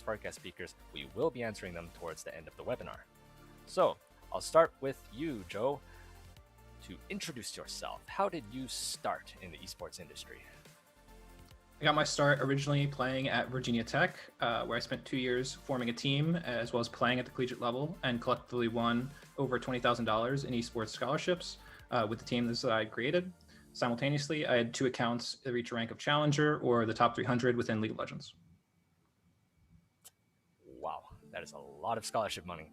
questions for our guest speakers. We will be answering them towards the end of the webinar. So I'll start with you, Joe. To introduce yourself, how did you start in the esports industry? I got my start originally playing at Virginia Tech, where I spent 2 years forming a team as well as playing at the collegiate level and collectively won over $20,000 in esports scholarships with the team that I created. Simultaneously, I had 2 accounts that reach a rank of challenger or the top 300 within League of Legends. Wow, that is a lot of scholarship money.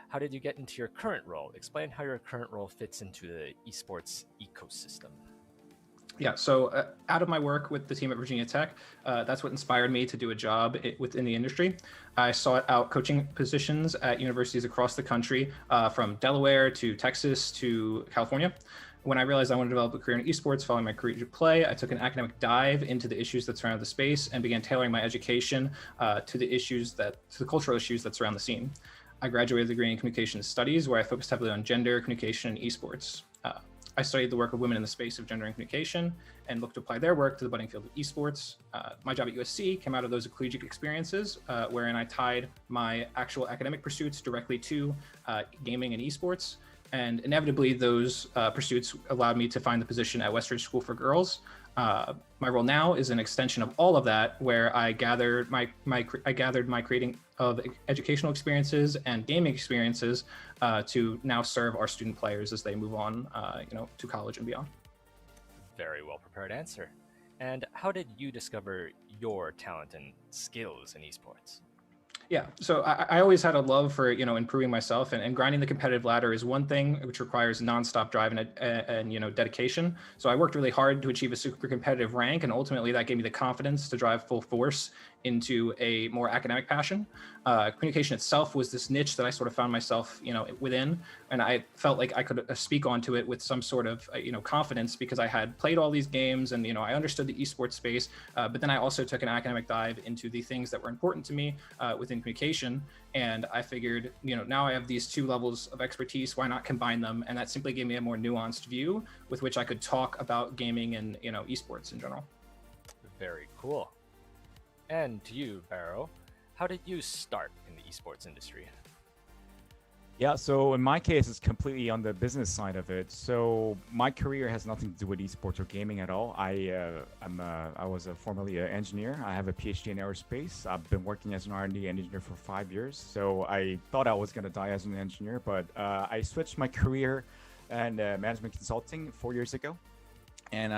How did you get into your current role? Explain how your current role fits into the esports ecosystem. Yeah, so out of my work with the team at Virginia Tech, that's what inspired me to do a job within the industry. I sought out coaching positions at universities across the country, from Delaware to Texas to California. When I realized I wanted to develop a career in esports following my collegiate play, I took an academic dive into the issues that surround the space and began tailoring my education to the cultural issues that surround the scene. I graduated with a degree in communication studies, where I focused heavily on gender, communication, and esports. I studied the work of women in the space of gender and communication and looked to apply their work to the budding field of esports. My job at USC came out of those collegiate experiences, wherein I tied my actual academic pursuits directly to gaming and esports. And inevitably, those pursuits allowed me to find the position at Western School for Girls. My role now is an extension of all of that, where I gathered my creating of educational experiences and gaming experiences to now serve our student players as they move on, to college and beyond. Very well prepared answer. And how did you discover your talent and skills in esports? Yeah, so I always had a love for improving myself, and grinding the competitive ladder is one thing which requires nonstop drive and dedication. So I worked really hard to achieve a super competitive rank, and ultimately that gave me the confidence to drive full force into a more academic passion. Communication itself was this niche that I sort of found myself within, and I felt like I could speak onto it with some sort of confidence because I had played all these games and I understood the esports space. But then I also took an academic dive into the things that were important to me within communication, and I figured now I have these 2 levels of expertise, why not combine them? And that simply gave me a more nuanced view with which I could talk about gaming and esports in general. Very cool. And to you, Barrow, how did you start in the esports industry? Yeah, so in my case, it's completely on the business side of it. So my career has nothing to do with esports or gaming at all. I was formerly an engineer. I have a PhD in aerospace. I've been working as an R&D engineer for 5 years. So I thought I was going to die as an engineer, but I switched my career and management consulting 4 years ago. And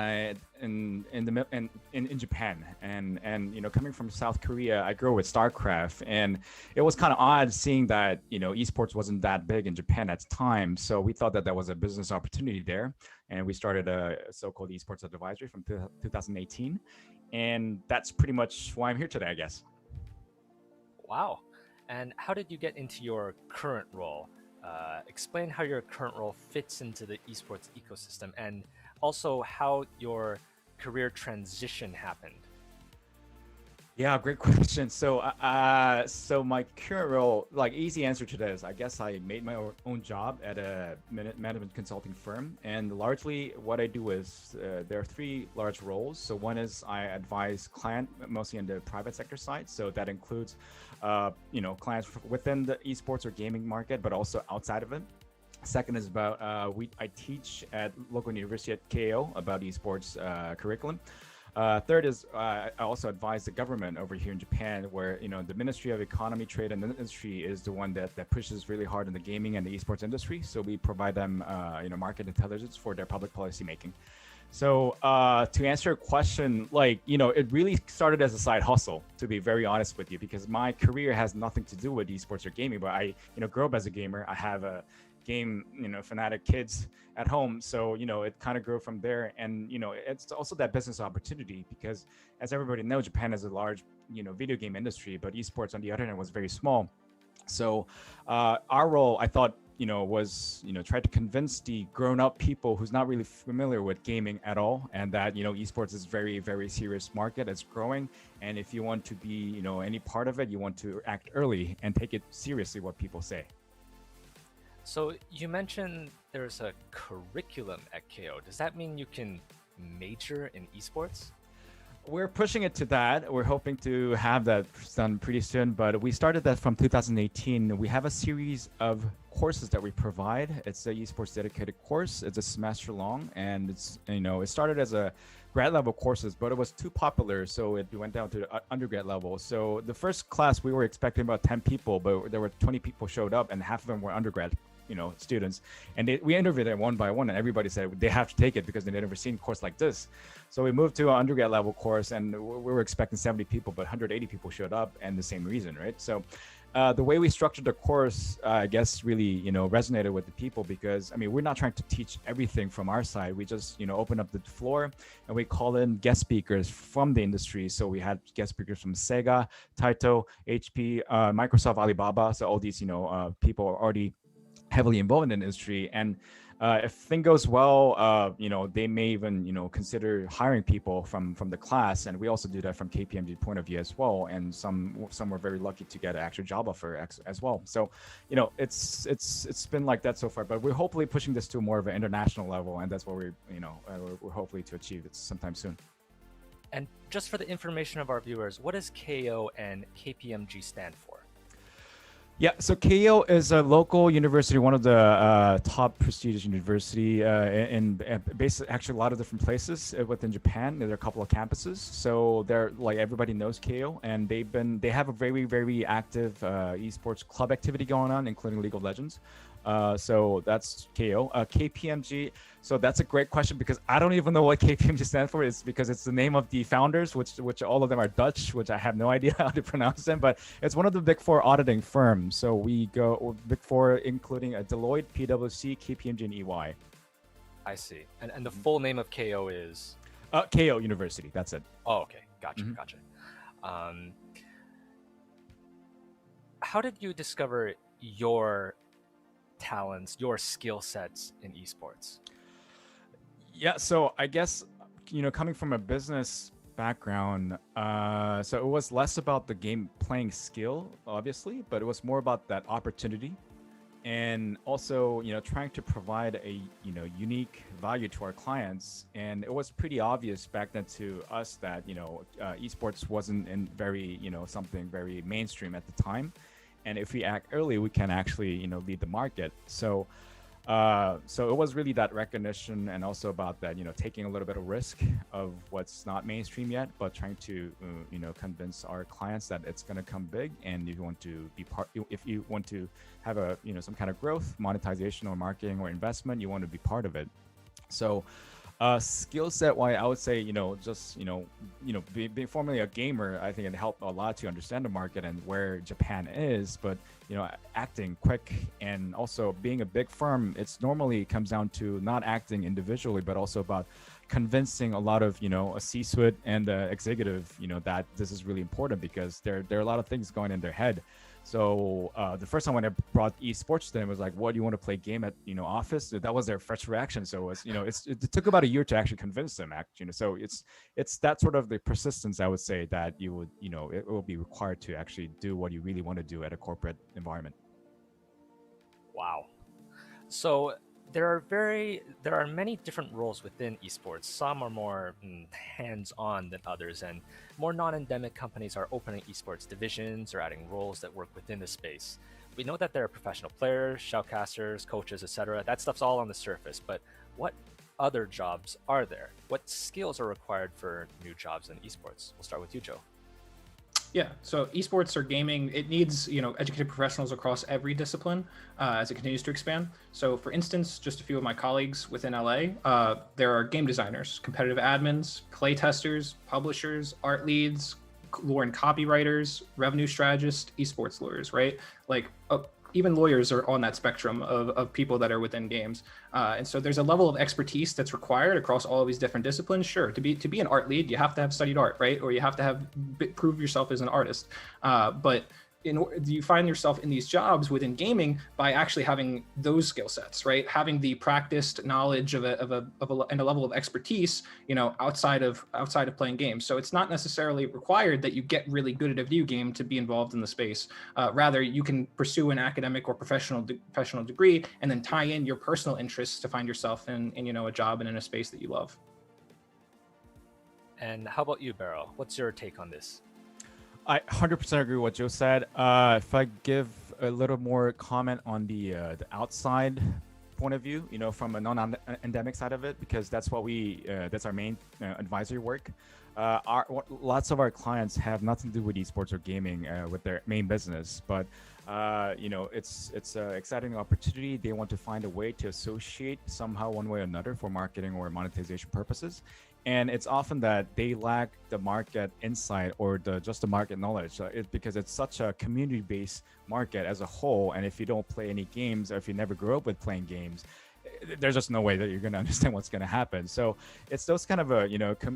in Japan, and coming from South Korea, I grew up with StarCraft, and it was kind of odd seeing that esports wasn't that big in Japan at the time. So we thought that was a business opportunity there, and we started a so-called esports advisory from 2018, and that's pretty much why I'm here today, I guess. Wow! And how did you get into your current role? Explain how your current role fits into the esports ecosystem, and also how your career transition happened. Yeah, great question. So my current role, like easy answer to this, I guess I made my own job at a management consulting firm, and largely what I do is there are 3 large roles. So one is I advise client mostly in the private sector side. So that includes, clients within the esports or gaming market, but also outside of it. Second is about I teach at local university at KO about esports curriculum. Third is I also advise the government over here in Japan, where the Ministry of Economy, Trade and Industry is the one that pushes really hard in the gaming and the esports industry. So we provide them market intelligence for their public policy making. So to answer your question, it really started as a side hustle, to be very honest with you, because my career has nothing to do with esports or gaming. But I grew up as a gamer. I have a game fanatic kids at home, so it kind of grew from there. And it's also that business opportunity, because as everybody knows, Japan has a large video game industry, but esports on the other hand was very small. So our role, I thought, was try to convince the grown-up people who's not really familiar with gaming at all, and that esports is very, very serious market. It's growing, and if you want to be any part of it, you want to act early and take it seriously what people say. So you mentioned there's a curriculum at KO. Does that mean you can major in esports? We're pushing it to that. We're hoping to have that done pretty soon, but we started that from 2018. We have a series of courses that we provide. It's a esports dedicated course. It's a semester long, and it's, it started as a grad level courses, but it was too popular, so it went down to the undergrad level. So the first class we were expecting about 10 people, but there were 20 people showed up, and half of them were undergrad students, and we interviewed them one by one, and everybody said they have to take it because they'd never seen a course like this. So we moved to an undergrad level course, and we were expecting 70 people, but 180 people showed up, and the same reason, right? So the way we structured the course, I guess, really resonated with the people, because we're not trying to teach everything from our side. We just open up the floor, and we call in guest speakers from the industry. So we had guest speakers from Sega, Taito, HP, Microsoft, Alibaba. So all these people are already heavily involved in the industry, and if thing goes well, they may even consider hiring people from the class, and we also do that from KPMG point of view as well. And some were very lucky to get an actual job offer as well. So it's been like that so far, but we're hopefully pushing this to more of an international level, and that's what we're hopefully to achieve it sometime soon. And just for the information of our viewers, what does KO and KPMG stand for? Yeah, so KO is a local university, one of the top prestigious university in basically actually a lot of different places within Japan. There are a couple of campuses, so they're like, everybody knows KO, and they have a very, very active esports club activity going on, including League of Legends. So that's KO. KPMG. So that's a great question, because I don't even know what KPMG stands for. It's because it's the name of the founders, which all of them are Dutch, which I have no idea how to pronounce them, but it's one of the big four auditing firms. So we go big four, including Deloitte, PwC, KPMG, and EY. I see. And the full name of KO is? KO University. That's it. Oh, okay. Gotcha. Gotcha. How did you discover your talents, your skill sets in esports? Yeah, so I guess coming from a business background, so it was less about the game playing skill, obviously, but it was more about that opportunity, and also trying to provide a unique value to our clients. And it was pretty obvious back then to us that esports wasn't in very something very mainstream at the time. And if we act early, we can actually, lead the market. So it was really that recognition, and also about that, taking a little bit of risk of what's not mainstream yet, but trying to, convince our clients that it's going to come big. And if you want to be if you want to have a, some kind of growth, monetization, or marketing or investment, you want to be part of it. So skill set wise, I would say, just, being formerly a gamer, I think it helped a lot to understand the market and where Japan is. But, acting quick, and also being a big firm, it's normally comes down to not acting individually, but also about convincing a lot of, a C-suite and the executive, that this is really important, because there are a lot of things going in their head. So the first time when I brought esports to them, it was like, what, do you want to play game at office? That was their first reaction. So it was, it took about a year to actually convince them, actually. So it's that sort of the persistence, I would say, that you would it will be required to actually do what you really want to do at a corporate environment. Wow. So there are many different roles within esports. Some are more hands-on than others, and more non-endemic companies are opening esports divisions or adding roles that work within the space. We know that there are professional players, shoutcasters, coaches, etc. That stuff's all on the surface, but what other jobs are there? What skills are required for new jobs in esports? We'll start with you, Joe. Yeah, so esports or gaming, it needs educated professionals across every discipline as it continues to expand. So for instance, just a few of my colleagues within LA, there are game designers, competitive admins, play testers, publishers, art leads, lore and copywriters, revenue strategists, esports lawyers, right? Like even lawyers are on that spectrum of people that are within games. And so there's a level of expertise that's required across all of these different disciplines. Sure, to be an art lead, you have to have studied art, right? Or you have to have prove yourself as an artist. But you find yourself in these jobs within gaming by actually having those skill sets, right? Having the practiced knowledge and a level of expertise, outside of playing games. So it's not necessarily required that you get really good at a video game to be involved in the space. Rather, you can pursue an academic or professional degree, and then tie in your personal interests to find yourself in a job and in a space that you love. And how about you, Beryl? What's your take on this? I 100% agree with what Joe said. If I give a little more comment on the outside point of view, from a non-endemic side of it, because that's what that's our main advisory work. Lots of our clients have nothing to do with esports or gaming with their main business, but it's an exciting opportunity. They want to find a way to associate somehow, one way or another, for marketing or monetization purposes. And it's often that they lack the market insight or just the market knowledge. Because it's such a community-based market as a whole, and if you don't play any games, or if you never grew up with playing games, there's just no way that you're going to understand what's going to happen. So it's those kind of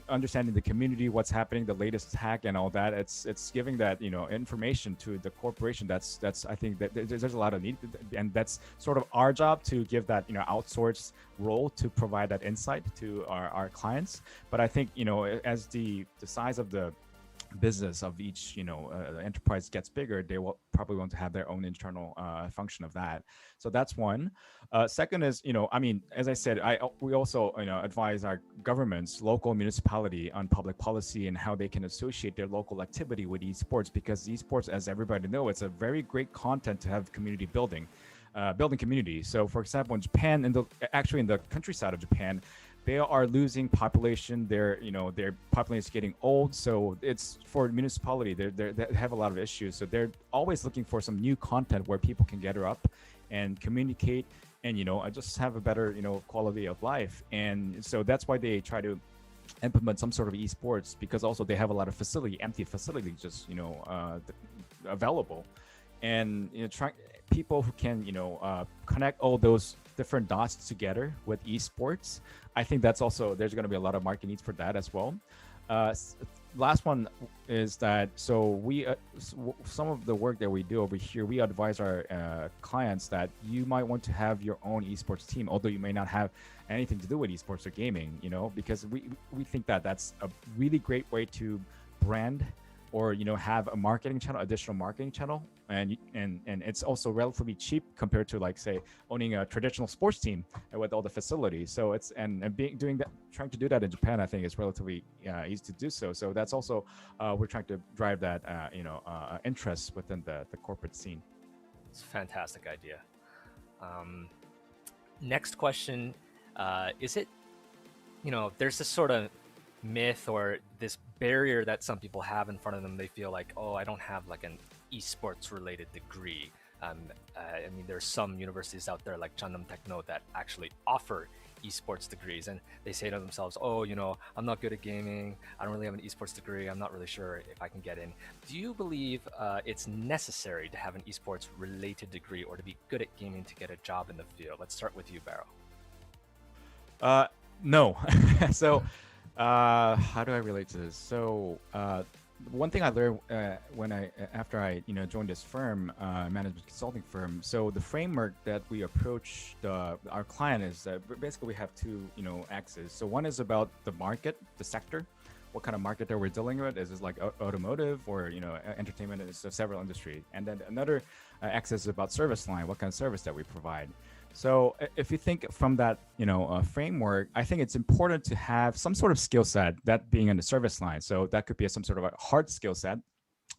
understanding the community, what's happening, the latest hack and all that. It's giving that information to the corporation. That's I think that there's a lot of need, and that's sort of our job to give that outsourced role to provide that insight to our clients. But I think as the size of the business of each enterprise gets bigger, they will probably want to have their own internal function of that. So that's one. Second is as I said, we also advise our governments, local municipality, on public policy and how they can associate their local activity with esports, because esports, as everybody knows, it's a very great content to have community building community. So for example, in Japan, in the countryside of Japan, they are losing population. Their population is getting old, so it's for municipality. They have a lot of issues, so they're always looking for some new content where people can gather up and communicate, and just have a better quality of life. And so that's why they try to implement some sort of esports, because also they have a lot of empty facilities just available, and people who can connect all those different dots together with esports. I think that's also, there's going to be a lot of market needs for that as well. Last one is that, so we some of the work that we do over here, we advise our clients that you might want to have your own esports team, although you may not have anything to do with esports or gaming, because we think that that's a really great way to brand or have a marketing channel, additional marketing channel, and it's also relatively cheap compared to, like, say, owning a traditional sports team with all the facilities. So it's trying to do that in Japan, I think, is relatively easy to do so. So that's also we're trying to drive that interest within the corporate scene. It's a fantastic idea. Next question, is it there's this sort of myth or this barrier that some people have in front of them. They feel like, oh, I don't have like an esports related degree. I mean, there's some universities out there like Channam Techno that actually offer esports degrees, and they say to themselves, oh, I'm not good at gaming, I don't really have an esports degree, I'm not really sure if I can get in. Do you believe it's necessary to have an esports related degree or to be good at gaming to get a job in the field? Let's start with you, Beryl. No. So how do I relate to this? So one thing I learned after I joined this firm, management consulting firm. So the framework that we approach our client is that basically we have two axes. So one is about the market, the sector, what kind of market that we're dealing with. Is it like automotive or entertainment? It's several industries. And then another axis is about service line, what kind of service that we provide. So if you think from that, framework, I think it's important to have some sort of skill set, that being in the service line. So that could be some sort of a hard skill set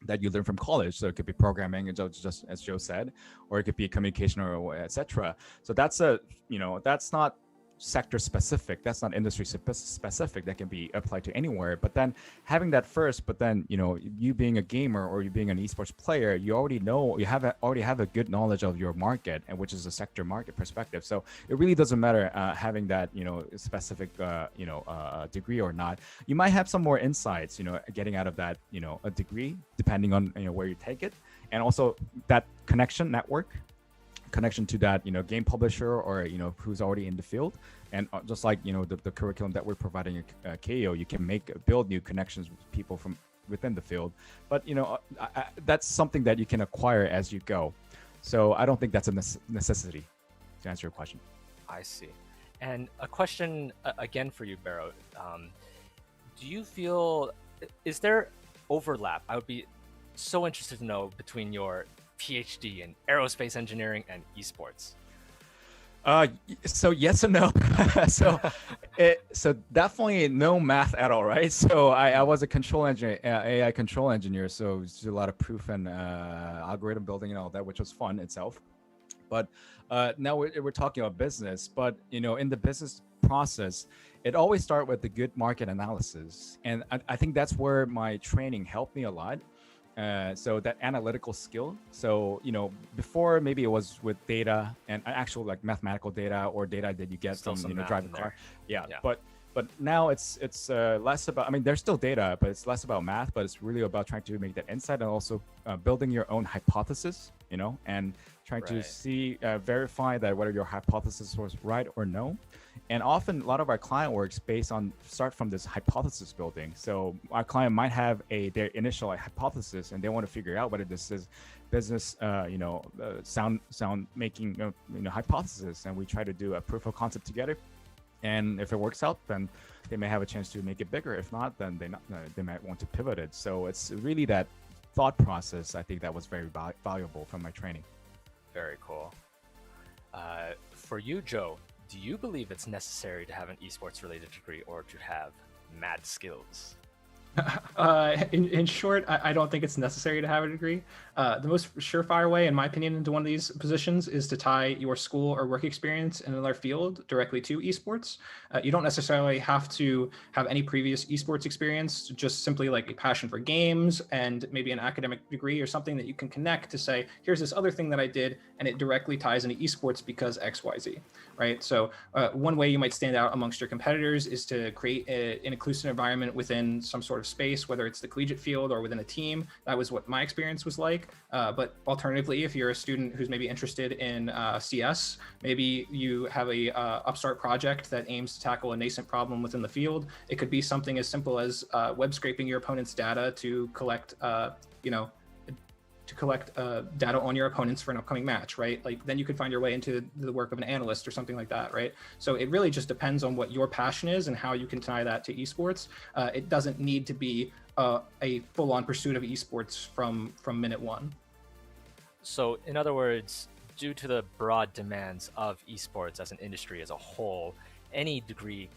that you learn from college. So it could be programming, just as Joe said, or it could be communication or etc. So that's that's not sector specific, that's not industry specific, that can be applied to anywhere. But then having that first, but then you being a gamer or you being an esports player, you already have a good knowledge of your market, and which is a sector market perspective. So it really doesn't matter having that specific degree or not. You might have some more insights getting out of that a degree, depending on where you take it, and also that connection to that game publisher or who's already in the field. And just like the curriculum that we're providing at KO, you can build new connections with people from within the field. But that's something that you can acquire as you go. So I don't think that's a necessity, to answer your question. I see. And a question again for you, Beryl. Do you feel, is there overlap? I would be so interested to know between your PhD in aerospace engineering and esports. So yes and no. So So definitely no math at all, right? So I was a control engineer, AI control engineer. So it's a lot of proof and algorithm building and all that, which was fun itself. But now we're talking about business. But in the business process, it always starts with the good market analysis, and I think that's where my training helped me a lot. So that analytical skill. So before maybe it was with data and actual like mathematical data or data that you get Still from some math driving in a car. there. Yeah. But now it's less about. I mean, there's still data, but it's less about math. But it's really about trying to make that insight and also building your own hypothesis. And trying to see verify that whether your hypothesis was right or no. And often a lot of our client works start from this hypothesis building. So our client might have their initial hypothesis, and they want to figure out whether this is business, sound making, hypothesis. And we try to do a proof of concept together. And if it works out, then they may have a chance to make it bigger. If not, then they might want to pivot it. So it's really that thought process, I think, that was very valuable from my training. Very cool. For you, Joe, do you believe it's necessary to have an esports related degree or to have mad skills? In short, I don't think it's necessary to have a degree. The most surefire way, in my opinion, into one of these positions is to tie your school or work experience in another field directly to esports. You don't necessarily have to have any previous esports experience, just simply like a passion for games and maybe an academic degree or something that you can connect to say, here's this other thing that I did, and it directly ties into esports because XYZ, right? So one way you might stand out amongst your competitors is to create an inclusive environment within some sort of space, whether it's the collegiate field or within a team. That was what my experience was like. But alternatively, if you're a student who's maybe interested in CS, maybe you have a upstart project that aims to tackle a nascent problem within the field. It could be something as simple as web scraping your opponent's data to collect, data on your opponents for an upcoming match, right? Like then you could find your way into the work of an analyst or something like that, right? So it really just depends on what your passion is and how you can tie that to esports. It doesn't need to be a full-on pursuit of esports from minute one. So in other words, due to the broad demands of esports as an industry as a whole, any degree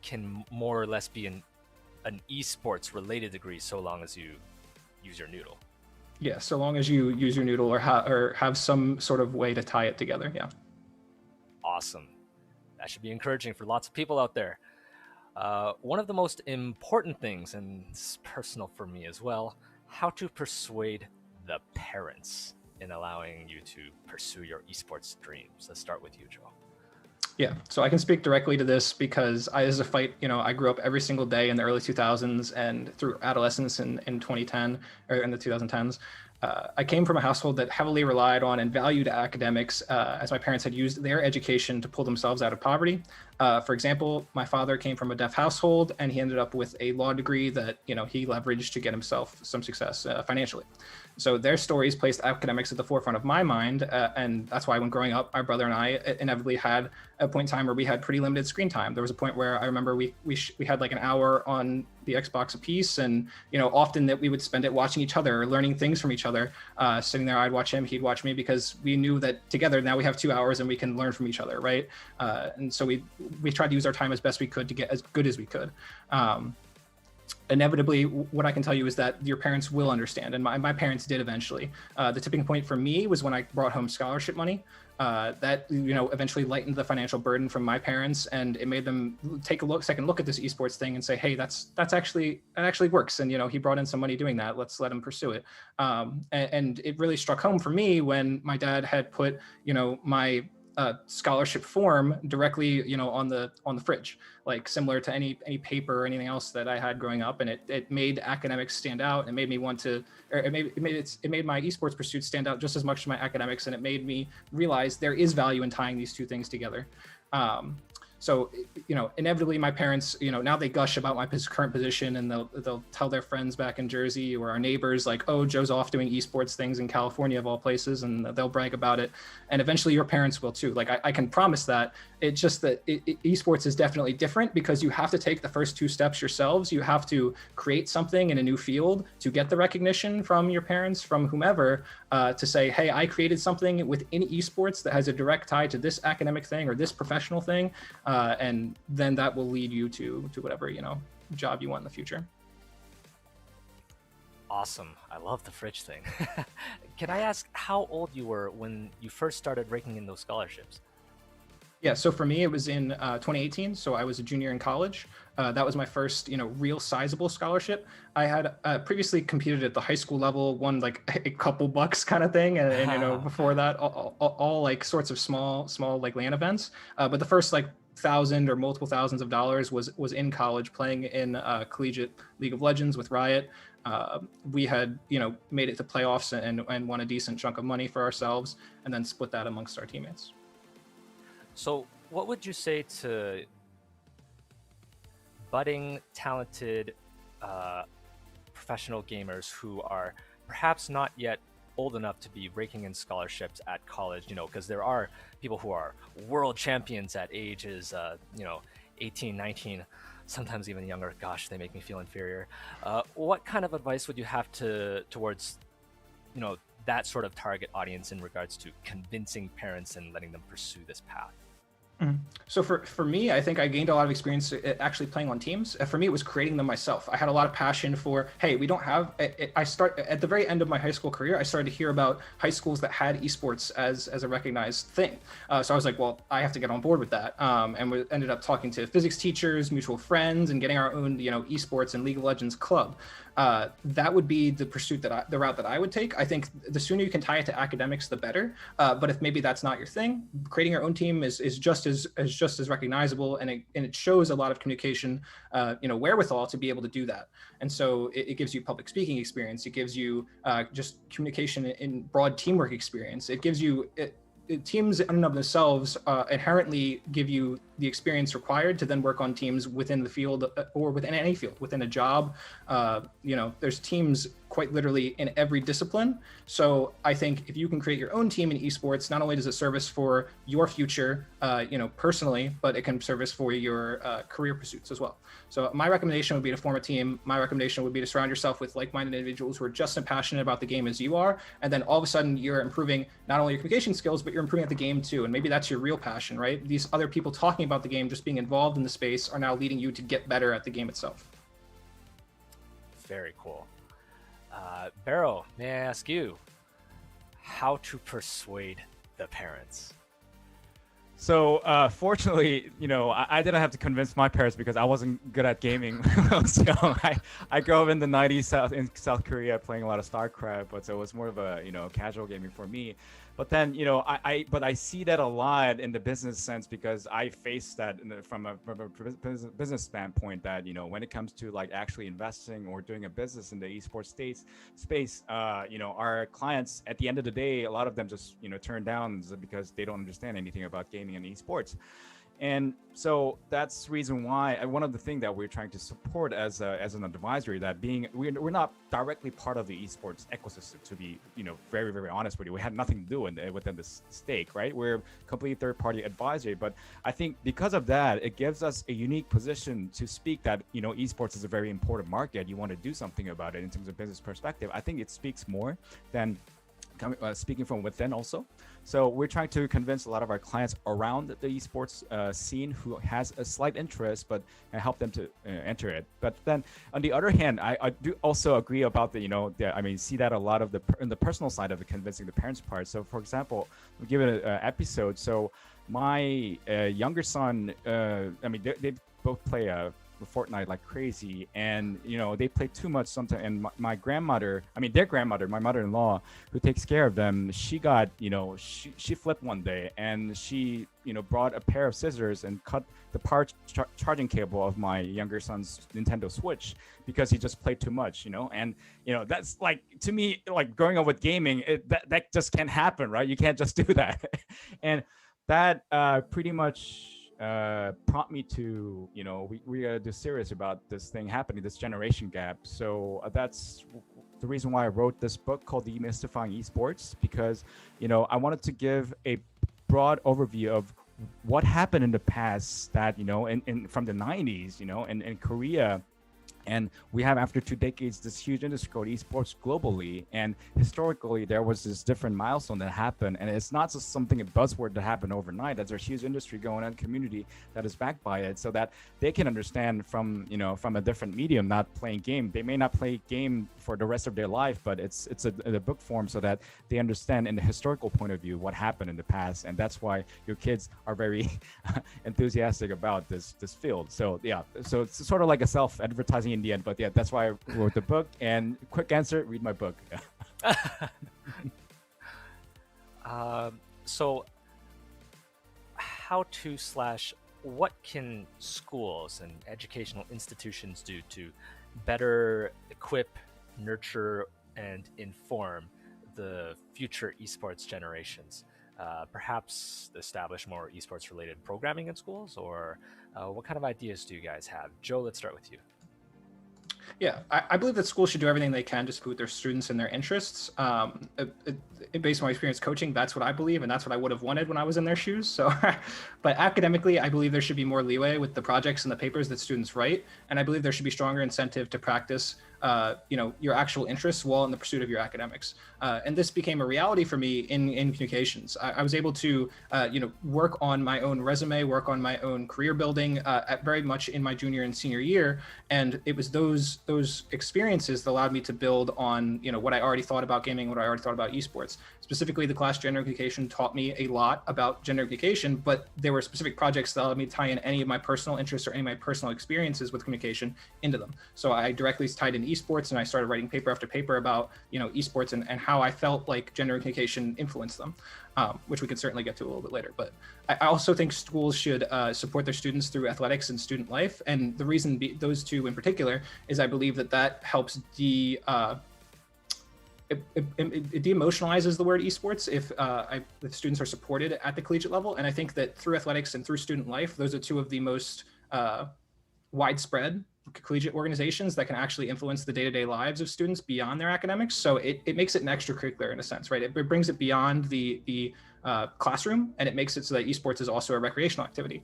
can more or less be an esports related degree so long as you use your noodle. Yeah, so long as you use your noodle or have some sort of way to tie it together, yeah. Awesome. That should be encouraging for lots of people out there. One of the most important things, and this is personal for me as well, how to persuade the parents in allowing you to pursue your esports dreams. Let's start with you, Joe. Yeah, so I can speak directly to this because as a fight, I grew up every single day in the early 2000s and through adolescence in 2010 or in the 2010s. I came from a household that heavily relied on and valued academics as my parents had used their education to pull themselves out of poverty. For example, my father came from a deaf household and he ended up with a law degree that, he leveraged to get himself some success financially. So their stories placed academics at the forefront of my mind. And that's why when growing up, my brother and I inevitably had a point in time where we had pretty limited screen time. There was a point where I remember we had like an hour on the Xbox apiece, and often that we would spend it watching each other, learning things from each other. Sitting there, I'd watch him, he'd watch me, because we knew that together now we have 2 hours and we can learn from each other, right? And so we tried to use our time as best we could to get as good as we could. Inevitably, what I can tell you is that your parents will understand, and my parents did eventually. The tipping point for me was when I brought home scholarship money. That eventually lightened the financial burden from my parents, and it made them take a second look at this esports thing and say, hey, that actually works, and he brought in some money doing that. Let's let him pursue it. And it really struck home for me when my dad had put my scholarship form directly on the fridge, like similar to any paper or anything else that I had growing up, and it made academics stand out. It made me want to, or it made my esports pursuit stand out just as much as my academics, and it made me realize there is value in tying these two things together. So, inevitably my parents, now they gush about my current position, and they'll tell their friends back in Jersey or our neighbors like, oh, Joe's off doing esports things in California of all places, and they'll brag about it. And eventually your parents will too. Like I can promise that. It's just that esports is definitely different because you have to take the first 2 steps yourselves. You have to create something in a new field to get the recognition from your parents, from whomever, to say, hey, I created something within esports that has a direct tie to this academic thing or this professional thing. and then that will lead you to whatever job you want in the future. Awesome. I love the fridge thing. Can I ask how old you were when you first started raking in those scholarships? Yeah, so for me, it was in 2018. So I was a junior in college. That was my first, real sizable scholarship. I had previously competed at the high school level, won like a couple bucks kind of thing, and before that, all like sorts of small like LAN events. But the first like thousand or multiple thousands of dollars was in college, playing in collegiate League of Legends with Riot. We had made it to playoffs and won a decent chunk of money for ourselves, and then split that amongst our teammates. So, what would you say to budding, talented, professional gamers who are perhaps not yet old enough to be raking in scholarships at college? Because there are people who are world champions at ages, 18, 19, sometimes even younger. Gosh, they make me feel inferior. What kind of advice would you have towards, that sort of target audience in regards to convincing parents and letting them pursue this path? So for me, I think I gained a lot of experience actually playing on teams. For me, it was creating them myself. I had a lot of passion for, hey, we don't have, I start at the very end of my high school career, I started to hear about high schools that had esports as a recognized thing. So I was like, well, I have to get on board with that. And we ended up talking to physics teachers, mutual friends, and getting our own, esports and League of Legends club. That would be the the route that I would take. I think the sooner you can tie it to academics, the better. But if maybe that's not your thing, creating your own team is just as recognizable, and it shows a lot of communication, wherewithal to be able to do that. And so it gives you public speaking experience. It gives you just communication in broad teamwork experience. It gives you teams in and of themselves inherently give you the experience required to then work on teams within the field or within any field, within a job. There's teams quite literally in every discipline. So I think if you can create your own team in esports, not only does it service for your future, personally, but it can service for your career pursuits as well. So my recommendation would be to form a team. My recommendation would be to surround yourself with like-minded individuals who are just as passionate about the game as you are. And then all of a sudden you're improving not only your communication skills, but you're improving at the game too. And maybe that's your real passion, right? These other people talking about the game, just being involved in the space, are now leading you to get better at the game itself. Very cool. Barrow, may I ask you how to persuade the parents? So fortunately, I didn't have to convince my parents because I wasn't good at gaming when I was young. I grew up in the 90s in South Korea playing a lot of StarCraft, but so it was more of a casual gaming for me. But then I see that a lot in the business sense because I face that from a business standpoint, that when it comes to like actually investing or doing a business in the esports space, our clients at the end of the day, a lot of them just turn down because they don't understand anything about gaming and esports. And so that's the reason why one of the things that we're trying to support as an advisory, that we're not directly part of the esports ecosystem, to be very, very honest with you. We had nothing to do within this stake, right? We're completely third-party advisory, but I think because of that, it gives us a unique position to speak that esports is a very important market. You want to do something about it in terms of business perspective. I think it speaks more than speaking from within also. So we're trying to convince a lot of our clients around the esports scene who has a slight interest, but help them to enter it. But then on the other hand, I do also agree about see that a lot of in the personal side of the convincing the parents part. So for example, we'll give it an episode. So my younger son, they both play Fortnite like crazy, and they play too much sometimes. And my grandmother, their grandmother, my mother-in-law, who takes care of them, she got she flipped one day, and she brought a pair of scissors and cut the power charging cable of my younger son's Nintendo Switch because he just played too much. And that's like, to me, like growing up with gaming, that just can't happen, right? You can't just do that. And that pretty much prompt me to we are just serious about this thing happening, this generation gap. So that's the reason why I wrote this book called Demystifying Esports, because I wanted to give a broad overview of what happened in the past, that from the 90s in Korea, And we have, after 2 decades, this huge industry called esports globally. And historically, there was this different milestone that happened. And it's not just something, a buzzword that happened overnight. That there's a huge industry going on, community that is backed by it, so that they can understand from, from a different medium, not playing game. They may not play game for the rest of their life, but it's a book form, so that they understand in the historical point of view what happened in the past. And that's why your kids are very enthusiastic about this field. So yeah, so it's sort of like a self-advertising in the end, but yeah, that's why I wrote the book. And quick answer, read my book. So how to / what can schools and educational institutions do to better equip, nurture, and inform the future esports generations? Perhaps establish more esports related programming in schools, or what kind of ideas do you guys have? Joe, let's start with you. Yeah, I believe that schools should do everything they can to support their students and their interests. Based on my experience coaching, that's what I believe, and that's what I would have wanted when I was in their shoes. So, but academically, I believe there should be more leeway with the projects and the papers that students write, and I believe there should be stronger incentive to practice your actual interests while in the pursuit of your academics. And this became a reality for me in communications. I was able to, work on my own resume, work on my own career building at very much in my junior and senior year. And it was those experiences that allowed me to build on, what I already thought about gaming, what I already thought about esports. Specifically, the class Gender Communication taught me a lot about gender communication, but there were specific projects that allowed me to tie in any of my personal interests or any of my personal experiences with communication into them. So I directly tied in esports, and I started writing paper after paper about, esports and how I felt like gender communication influenced them, which we can certainly get to a little bit later. But I also think schools should support their students through athletics and student life. And the reason those two in particular is I believe that helps it de-emotionalizes the word esports if students are supported at the collegiate level. And I think that through athletics and through student life, those are two of the most widespread collegiate organizations that can actually influence the day-to-day lives of students beyond their academics. So it makes it an extracurricular in a sense, right? It brings it beyond the classroom, and it makes it so that esports is also a recreational activity.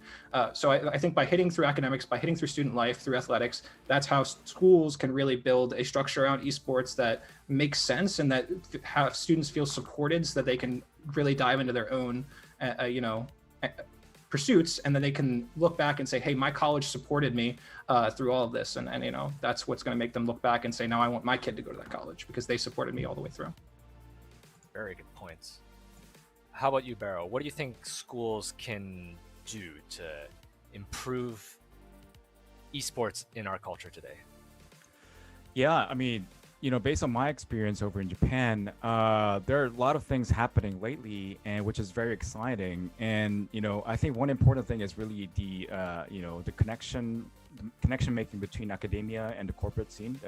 So I think by hitting through academics, by hitting through student life, through athletics, that's how schools can really build a structure around esports that makes sense and that have students feel supported so that they can really dive into their own, pursuits, and then they can look back and say, hey, my college supported me through all of this, and that's what's going to make them look back and say, now I want my kid to go to that college because they supported me all the way through. Very good points. How about you, Barrow? What do you think schools can do to improve esports in our culture today? Yeah, I mean, based on my experience over in Japan, there are a lot of things happening lately, and which is very exciting. And I think one important thing is really the connection making between academia and the corporate scene.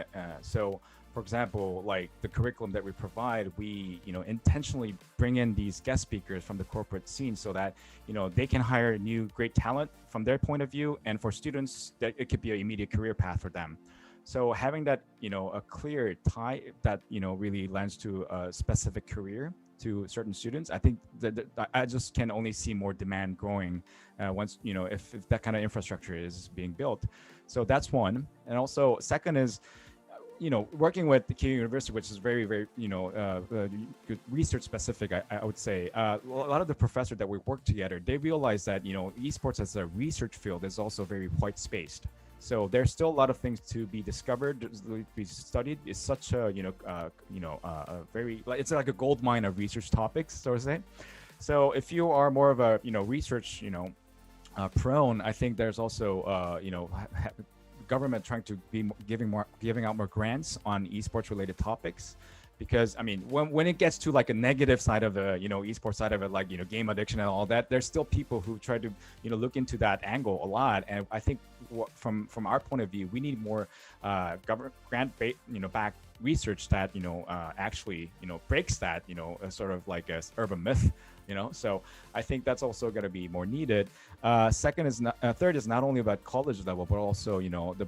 So, for example, like the curriculum that we provide, we intentionally bring in these guest speakers from the corporate scene so that they can hire new great talent from their point of view, and for students that it could be an immediate career path for them. So having that, a clear tie that, really lends to a specific career to certain students, I think that I just can only see more demand growing once, if that kind of infrastructure is being built. So that's one. And also second is, working with the KU University, which is very, very, research specific, I would say. A lot of the professors that we work together, they realize that, esports as a research field is also very white spaced. So there's still a lot of things to be discovered, to be studied. It's such a, very, it's like a gold mine of research topics, so to say. So if you are more of a, research, prone, I think there's also, government trying to be giving out more grants on esports related topics. Because I mean, when it gets to like a negative side of the esports side of it, like game addiction and all that, there's still people who try to look into that angle a lot. And I think from our point of view, we need more government grant backed research that actually breaks that sort of like a urban myth. So I think that's also going to be more needed. Second is not, third is not only about college level, but also, you know, the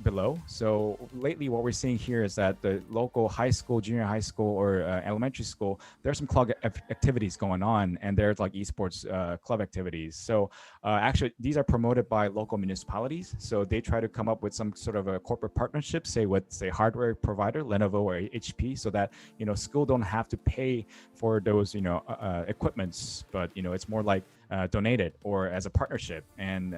below. So lately what we're seeing here is that the local high school, junior high school, or elementary school, there's some club activities going on, and there's like esports club activities. So actually these are promoted by local municipalities. So they try to come up with some sort of a corporate partnership, say with hardware provider, Lenovo or HP, so that, you know, school don't have to pay for those, you know, equipments, but, you know, it's more like donated or as a partnership, and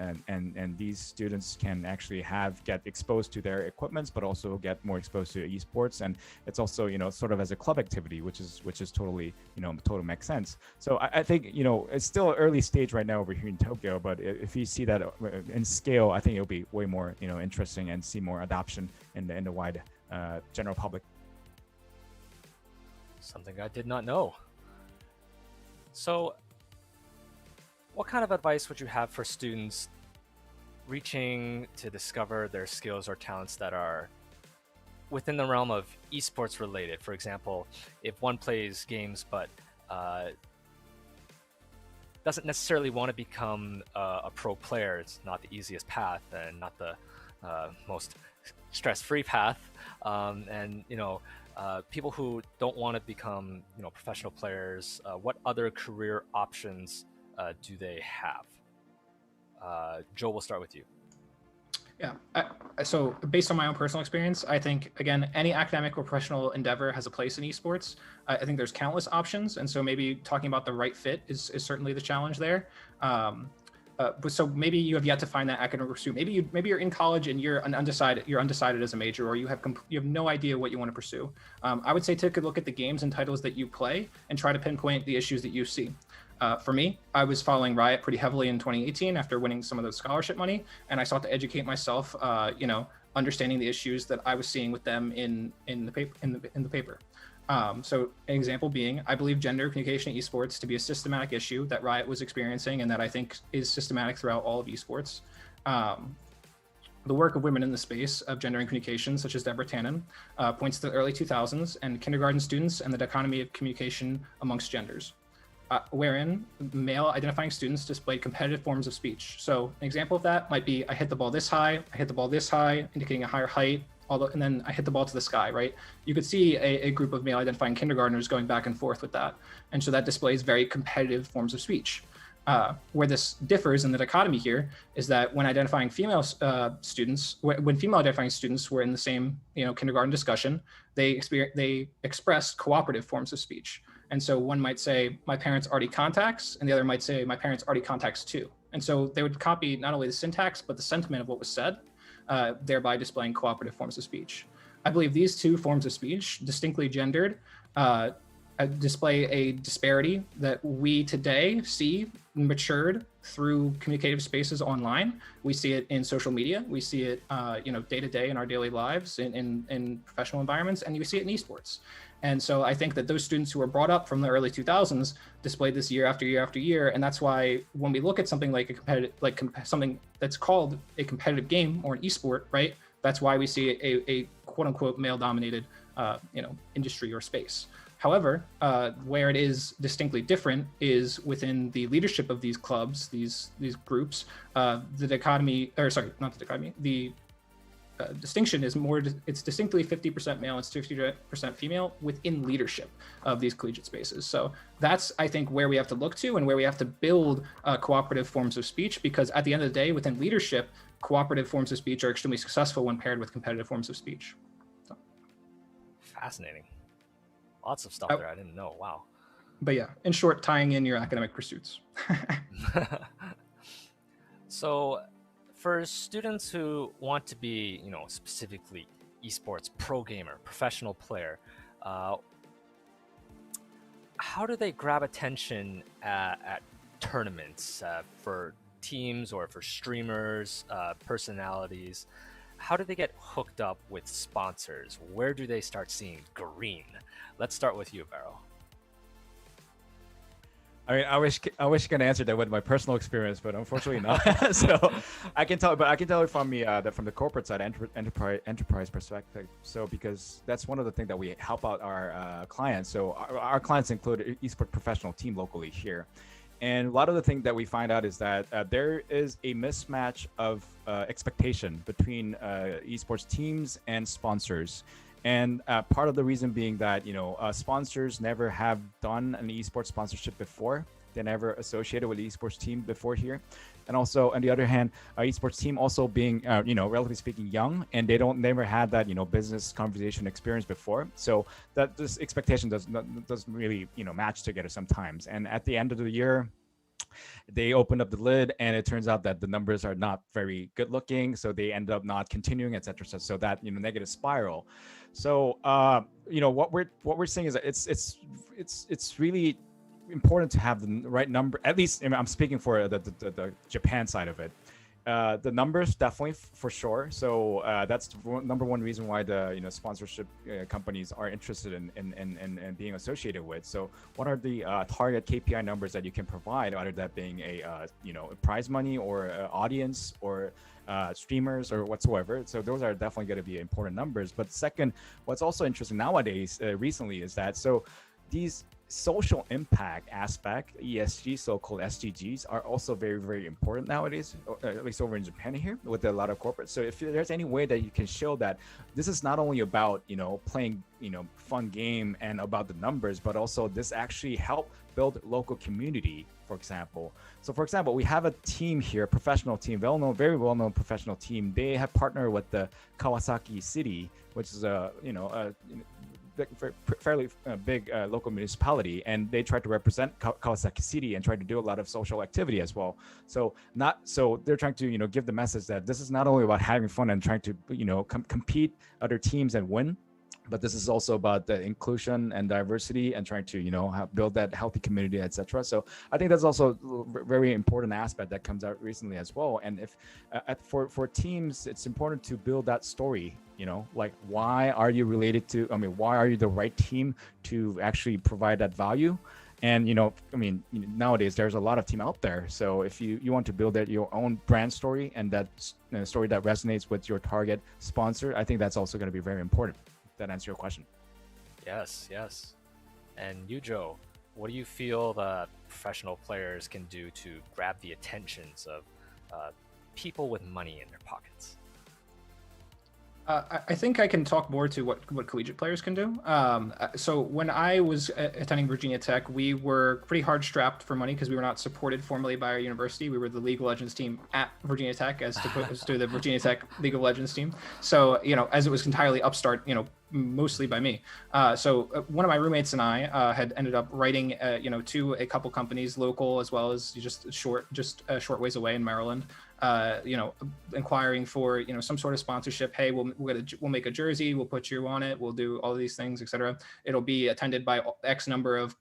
these students can actually get exposed to their equipments, but also get more exposed to esports, and it's also, you know, sort of as a club activity, which is totally, you know, totally makes sense. So I think, you know, it's still early stage right now over here in Tokyo, but if you see that in scale, I think it'll be way more, you know, interesting and see more adoption in the wide general public. Something I did not know. So what kind of advice would you have for students reaching to discover their skills or talents that are within the realm of esports related? For example, if one plays games but doesn't necessarily want to become a pro player, it's not the easiest path and not the most stress-free path. And, you know, people who don't want to become, you know, professional players, what other career options do they have? Joe, we'll start with you. Yeah, so based on my own personal experience, I think, again, any academic or professional endeavor has a place in esports. I think there's countless options, and so maybe talking about the right fit is certainly the challenge there. But so maybe you have yet to find that academic pursuit. Maybe you're in college and you're undecided as a major, or you have no idea what you want to pursue. I would say take a look at the games and titles that you play and try to pinpoint the issues that you see. For me, I was following Riot pretty heavily in 2018 after winning some of the scholarship money, and I sought to educate myself, you know, understanding the issues that I was seeing with them in the paper. So an example being, I believe gender communication in esports to be a systematic issue that Riot was experiencing, and that I think is systematic throughout all of esports. The work of women in the space of gender and communication, such as Deborah Tannen, points to the early 2000s and kindergarten students and the dichotomy of communication amongst genders. Wherein male identifying students displayed competitive forms of speech. So an example of that might be, I hit the ball this high, I hit the ball this high, indicating a higher height, and then I hit the ball to the sky, right? You could see a group of male identifying kindergartners going back and forth with that. And so that displays very competitive forms of speech. Where this differs in the dichotomy here is that when identifying female students, when female identifying students were in the same, you know, kindergarten discussion, they expressed cooperative forms of speech. And so one might say, my parents already contacts, and the other might say, my parents already contacts too. And so they would copy not only the syntax, but the sentiment of what was said, thereby displaying cooperative forms of speech. I believe these two forms of speech, distinctly gendered, display a disparity that we today see matured through communicative spaces online. We see it in social media. We see it, you know, day to day in our daily lives, in professional environments, and we see it in esports. And so I think that those students who were brought up from the early 2000s displayed this year after year after year. And that's why when we look at something like a competitive, something that's called a competitive game or an esport, right? That's why we see a quote unquote male dominated, you know, industry or space. However, where it is distinctly different is within the leadership of these clubs, these groups, the dichotomy, or sorry, not the dichotomy, the distinction is more, it's distinctly 50% male and 50% female within leadership of these collegiate spaces. So that's, I think, where we have to look to and where we have to build cooperative forms of speech, because at the end of the day, within leadership, cooperative forms of speech are extremely successful when paired with competitive forms of speech. So. Fascinating. Lots of stuff there I didn't know. Wow. But yeah, in short, tying in your academic pursuits. So for students who want to be, you know, specifically esports pro gamer, professional player, how do they grab attention at tournaments for teams or for streamers, personalities? How do they get hooked up with sponsors? Where do they start seeing green? Let's start with you, Barrow. I mean, I wish I could answer that with my personal experience, but unfortunately not. So I can tell it from the corporate side, enterprise perspective. So because that's one of the things that we help out our clients. So our clients include esports professional team locally here, And a lot of the things that we find out is that there is a mismatch of expectation between esports teams and sponsors. And part of the reason being that, sponsors never have done an esports sponsorship before. They never associated with the esports team before here. And also, on the other hand, our esports team also being, relatively speaking, young, and they never had that, business conversation experience before. So that this expectation doesn't really, match together sometimes. And at the end of the year, they opened up the lid, and it turns out that the numbers are not very good looking. So they end up not continuing, et cetera. So that, negative spiral. So, what we're saying is that it's really important to have the right number. At least, I'm speaking for the Japan side of it. The numbers definitely for sure. So that's the number one reason why the sponsorship companies are interested in being associated with. So what are the target KPI numbers that you can provide, either that being a prize money or audience or streamers or whatsoever. So those are definitely going to be important numbers. But second, what's also interesting nowadays recently is that these social impact aspect, ESG, so-called SDGs, are also very, very important nowadays, at least over in Japan here with a lot of corporates. So if there's any way that you can show that this is not only about, playing, fun game and about the numbers, but also this actually help build local community, for example. So for example, we have a team here, professional team, very well-known professional team. They have partnered with the Kawasaki City, which is a fairly big local municipality, and they try to represent Kawasaki City and try to do a lot of social activity as well. So they're trying to give the message that this is not only about having fun and trying to compete other teams and win, but this is also about the inclusion and diversity and trying to build that healthy community, etc. So I think that's also a very important aspect that comes out recently as well. And if for teams, it's important to build that story. Like, why are you related to? Why are you the right team to actually provide that value? And nowadays there's a lot of team out there. So if you want to build your own brand story and that story that resonates with your target sponsor, I think that's also going to be very important. That answer your question. Yes. And you, Joe, what do you feel that professional players can do to grab the attentions of people with money in their pockets? I think I can talk more to what collegiate players can do. So when I was attending Virginia Tech, we were pretty hard strapped for money because we were not supported formally by our university. We were the League of Legends team at Virginia Tech as opposed to the Virginia Tech League of Legends team. So, as it was entirely upstart, mostly by me. So one of my roommates and I had ended up writing, to a couple companies, local as well as just a short ways away in Maryland, inquiring for, some sort of sponsorship. Hey, we'll make a jersey, we'll put you on it, we'll do all of these things, etc. It'll be attended by X number of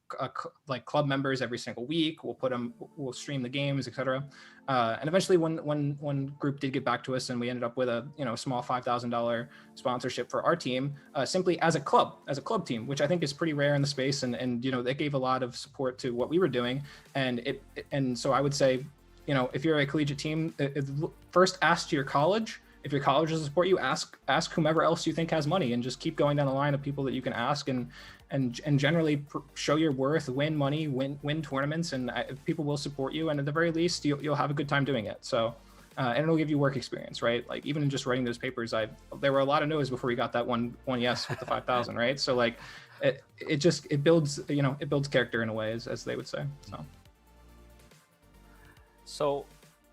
club members every single week. We'll stream the games, etc. And eventually one group did get back to us, and we ended up with a small $5,000 sponsorship for our team, simply as a club team, which I think is pretty rare in the space. And they gave a lot of support to what we were doing. And so I would say, if you're a collegiate team, first ask your college. If your college doesn't support you, ask whomever else you think has money, and just keep going down the line of people that you can ask, and generally show your worth, win money, win tournaments, and people will support you. And at the very least, you'll have a good time doing it. So, and it'll give you work experience, right? Like, even in just writing those papers, there were a lot of no's before we got that one yes with the 5,000, right? So like, it builds character in a way, as they would say. So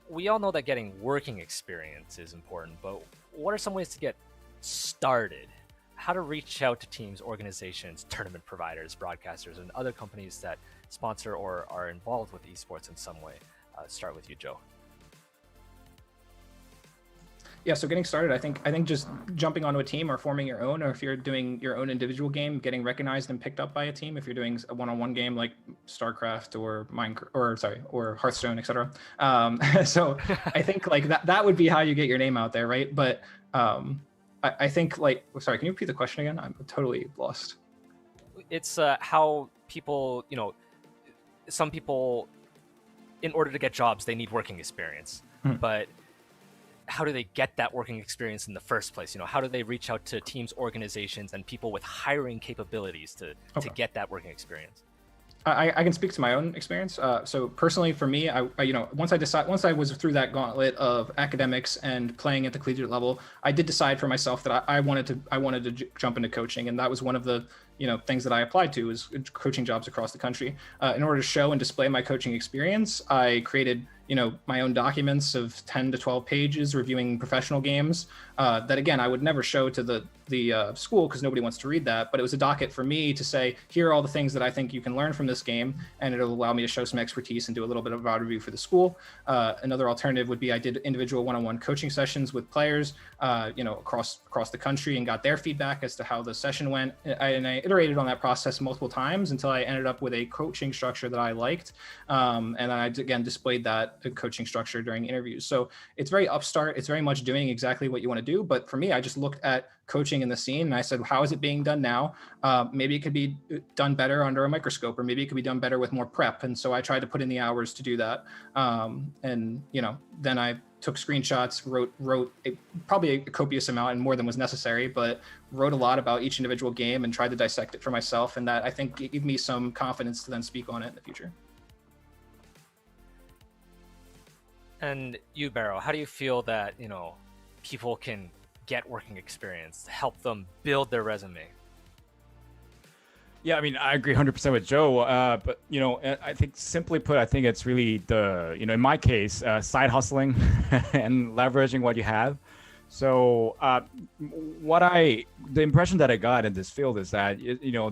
we all know that getting working experience is important, but what are some ways to get started? How to reach out to teams, organizations, tournament providers, broadcasters, and other companies that sponsor or are involved with esports in some way? Start with you, Joe. Yeah, so getting started, I think just jumping onto a team or forming your own, or if you're doing your own individual game, getting recognized and picked up by a team. If you're doing a one-on-one game like StarCraft or or Hearthstone, etc. So I think like that would be how you get your name out there, right? But I think sorry, can you repeat the question again? I'm totally lost. It's how people, some people, in order to get jobs, they need working experience, but how do they get that working experience in the first place? How do they reach out to teams, organizations, and people with hiring capabilities to get that working experience? I can speak to my own experience. So personally, for me, once I was through that gauntlet of academics and playing at the collegiate level, I did decide for myself that I wanted to jump into coaching, and that was one of the things that I applied to, is coaching jobs across the country. In order to show and display my coaching experience, I created my own documents of 10 to 12 pages reviewing professional games. That again, I would never show to the school because nobody wants to read that. But it was a docket for me to say, here are all the things that I think you can learn from this game, and it'll allow me to show some expertise and do a little bit of a review for the school. Another alternative would be I did individual one-on-one coaching sessions with players, across the country, and got their feedback as to how the session went. And I iterated on that process multiple times until I ended up with a coaching structure that I liked, and I again displayed that coaching structure during interviews. So it's very upstart. It's very much doing exactly what you want to do. But for me, I just looked at coaching in the scene and I said, how is it being done now? Maybe it could be done better under a microscope, or maybe it could be done better with more prep. And so I tried to put in the hours to do that. And then I took screenshots, wrote probably a copious amount and more than was necessary, but wrote a lot about each individual game and tried to dissect it for myself. And that, I think, gave me some confidence to then speak on it in the future. And you, Barrow, how do you feel that, people can get working experience to help them build their resume? Yeah, I mean, I agree 100% with Joe. But, I think simply put, I think it's really in my case, side hustling and leveraging what you have. So the impression that I got in this field is that,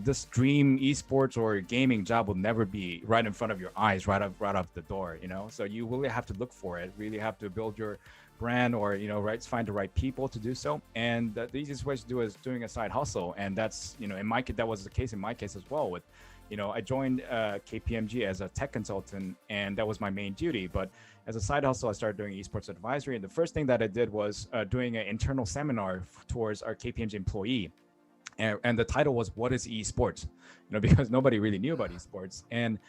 this dream esports or gaming job will never be right in front of your eyes, right off the door, So you really have to look for it, really have to build your brand, or, find the right people to do so. And the easiest way to do it is doing a side hustle. And that's, that was the case in my case as well with, I joined KPMG as a tech consultant, and that was my main duty. But as a side hustle, I started doing esports advisory. And the first thing that I did was doing an internal seminar towards our KPMG employee. And the title was, "What is esports?" Because nobody really knew about esports. And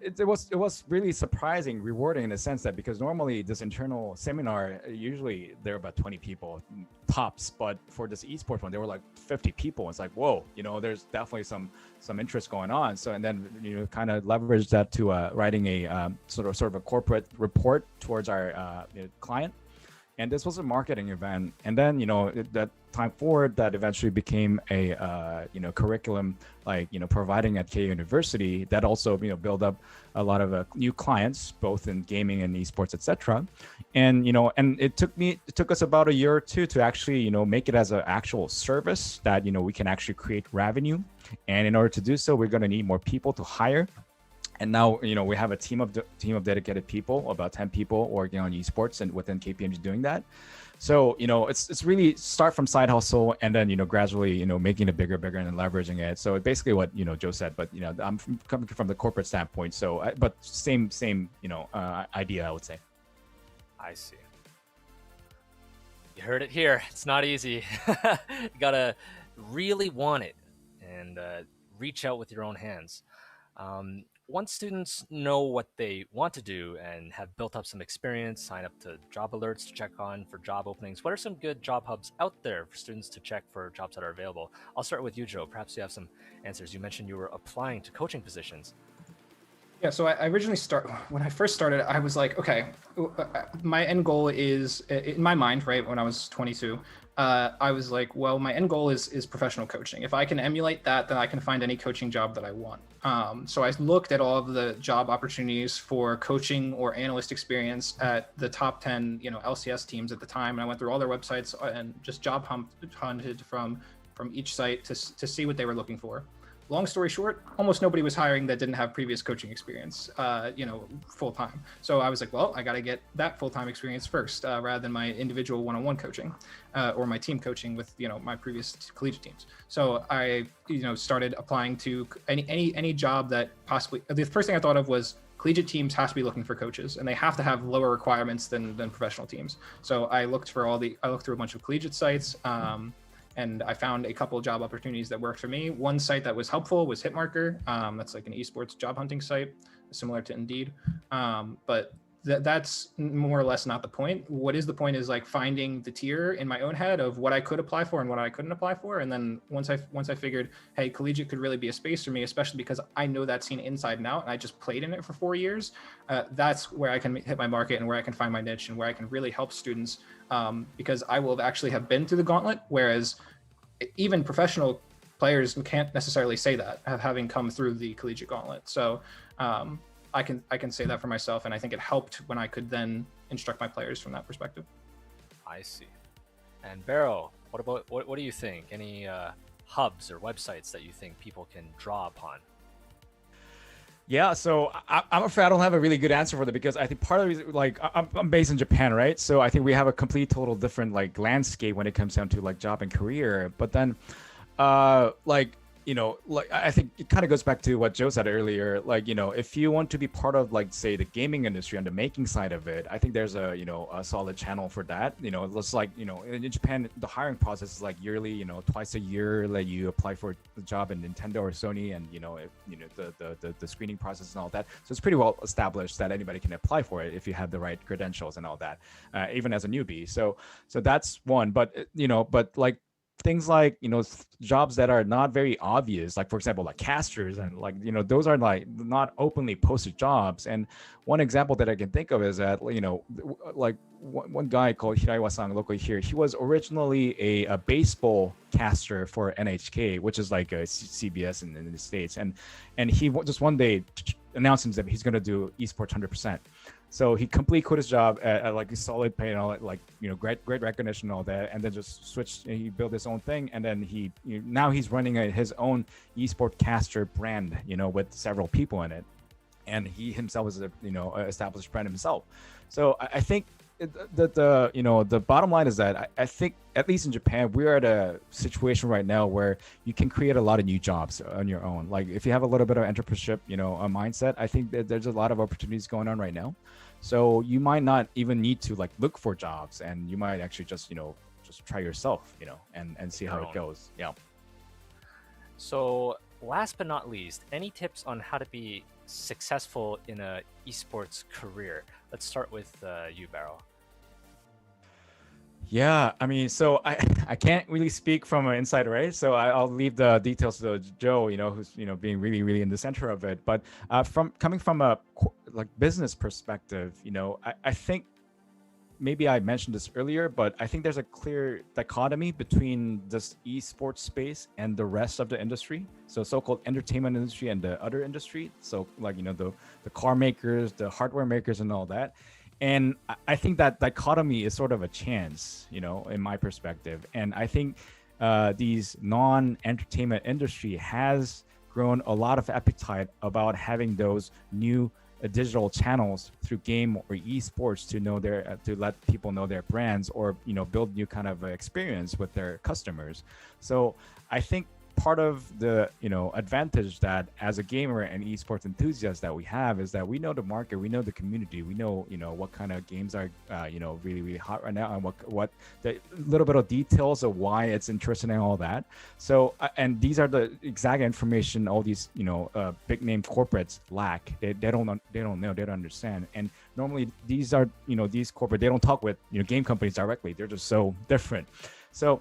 it was really surprising, rewarding in the sense that, because normally this internal seminar, usually there are about 20 people tops, but for this esports one, there were like 50 people. It's like, whoa, there's definitely some interest going on. So, and then, kind of leverage that to writing a sort of a corporate report towards our client. And this was a marketing event. And then, that time forward, that eventually became a, curriculum, providing at K University, that also, build up a lot of new clients, both in gaming and esports, etc. And, and it took us about a year or two to actually, make it as an actual service that, we can actually create revenue. And in order to do so, we're going to need more people to hire. And now, we have a team of dedicated people, about 10 people working on esports and within KPMG doing that. So, it's really start from side hustle, and then, gradually, making it bigger and then leveraging it. So basically what, Joe said, but, I'm coming from the corporate standpoint. So, but same, idea, I would say. I see. You heard it here. It's not easy. You gotta really want it and reach out with your own hands. Once students know what they want to do and have built up some experience, sign up to job alerts to check on for job openings, what are some good job hubs out there for students to check for jobs that are available? I'll start with you, Joe. Perhaps you have some answers. You mentioned you were applying to coaching positions. Yeah, so I originally when I first started, I was like, okay, my end goal is, in my mind, right, when I was 22, I was like, well, my end goal is professional coaching. If I can emulate that, then I can find any coaching job that I want. So I looked at all of the job opportunities for coaching or analyst experience at the top 10, LCS teams at the time. And I went through all their websites and just job hunted from each site to see what they were looking for. Long story short, almost nobody was hiring that didn't have previous coaching experience, full time. So I was like, well, I got to get that full time experience first, rather than my individual one-on-one coaching, or my team coaching with my previous collegiate teams. So I started applying to any job that possibly. The first thing I thought of was collegiate teams has to be looking for coaches, and they have to have lower requirements than professional teams. So I looked through a bunch of collegiate sites. And I found a couple of job opportunities that worked for me. One site that was helpful was Hitmarker. That's like an esports job hunting site, similar to Indeed. But that's more or less not the point. What is the point is like finding the tier in my own head of what I could apply for and what I couldn't apply for. And then once I figured, hey, collegiate could really be a space for me, especially because I know that scene inside and out, and I just played in it for 4 years. That's where I can hit my market and where I can find my niche and where I can really help students, because I will actually have been through the gauntlet, whereas even professional players can't necessarily say that, having come through the collegiate gauntlet. So I can say that for myself, and I think it helped when I could then instruct my players from that perspective. I see. And Barrow, what do you think? Any hubs or websites that you think people can draw upon? Yeah, so I'm afraid I don't have a really good answer for that, because I think part of the reason, like I'm based in Japan, right? So I think we have a complete total different like landscape when it comes down to like job and career. But then like, you know, like I think it kind of goes back to what Joe said earlier. Like, you know, if you want to be part of like, say, the gaming industry on the making side of it, I think there's a, you know, a solid channel for that. You know, it's like, you know, in Japan, the hiring process is like yearly, you know, twice a year, like you apply for the job in Nintendo or Sony, and, you know, if, you know, the screening process and all that. So it's pretty well established that anybody can apply for it if you have the right credentials and all that, even as a newbie. So that's one. But, you know, but like, things like, you know, jobs that are not very obvious, like for example, like casters, and like, you know, those are like not openly posted jobs. And one example that I can think of is that, you know, like one guy called Hiraiwa-san locally here, he was originally a baseball caster for NHK, which is like a CBS in the States. And he just one day announced that he's going to do esports 100%. So he completely quit his job at like a solid pay and all that, like, you know, great recognition and all that, and then just switched. And he built his own thing, and then now he's running his own esport caster brand, you know, with several people in it, and he himself is a, you know, established brand himself. So I think the you know, the bottom line is that I think at least in Japan we're at a situation right now where you can create a lot of new jobs on your own. Like if you have a little bit of entrepreneurship, you know, a mindset, I think that there's a lot of opportunities going on right now. So you might not even need to like look for jobs, and you might actually just, you know, just try yourself, you know, and see how it goes. Yeah. So last but not least, any tips on how to be successful in a esports career? Let's start with you, Barrow. Yeah, I mean, so I can't really speak from an insider, right? So I'll leave the details to Joe, you know, who's, you know, being really in the center of it. But from coming from a like business perspective, you know, I think maybe I mentioned this earlier, but I think there's a clear dichotomy between this esports space and the rest of the industry. So so-called entertainment industry and the other industry. So like, you know, the car makers, the hardware makers and all that. And I think that dichotomy is sort of a chance, you know, in my perspective. And I think these non-entertainment industry has grown a lot of appetite about having those new digital channels through game or esports to know to let people know their brands, or, you know, build new kind of experience with their customers. So I think part of the, you know, advantage that as a gamer and esports enthusiast that we have is that we know the market, we know the community, we know, you know, what kind of games are you know, really hot right now, and what the little bit of details of why it's interesting and all that. So and these are the exact information all these, you know, big name corporates lack. They don't know, they don't understand. And normally these are, you know, these corporate, they don't talk with, you know, game companies directly. They're just so different. So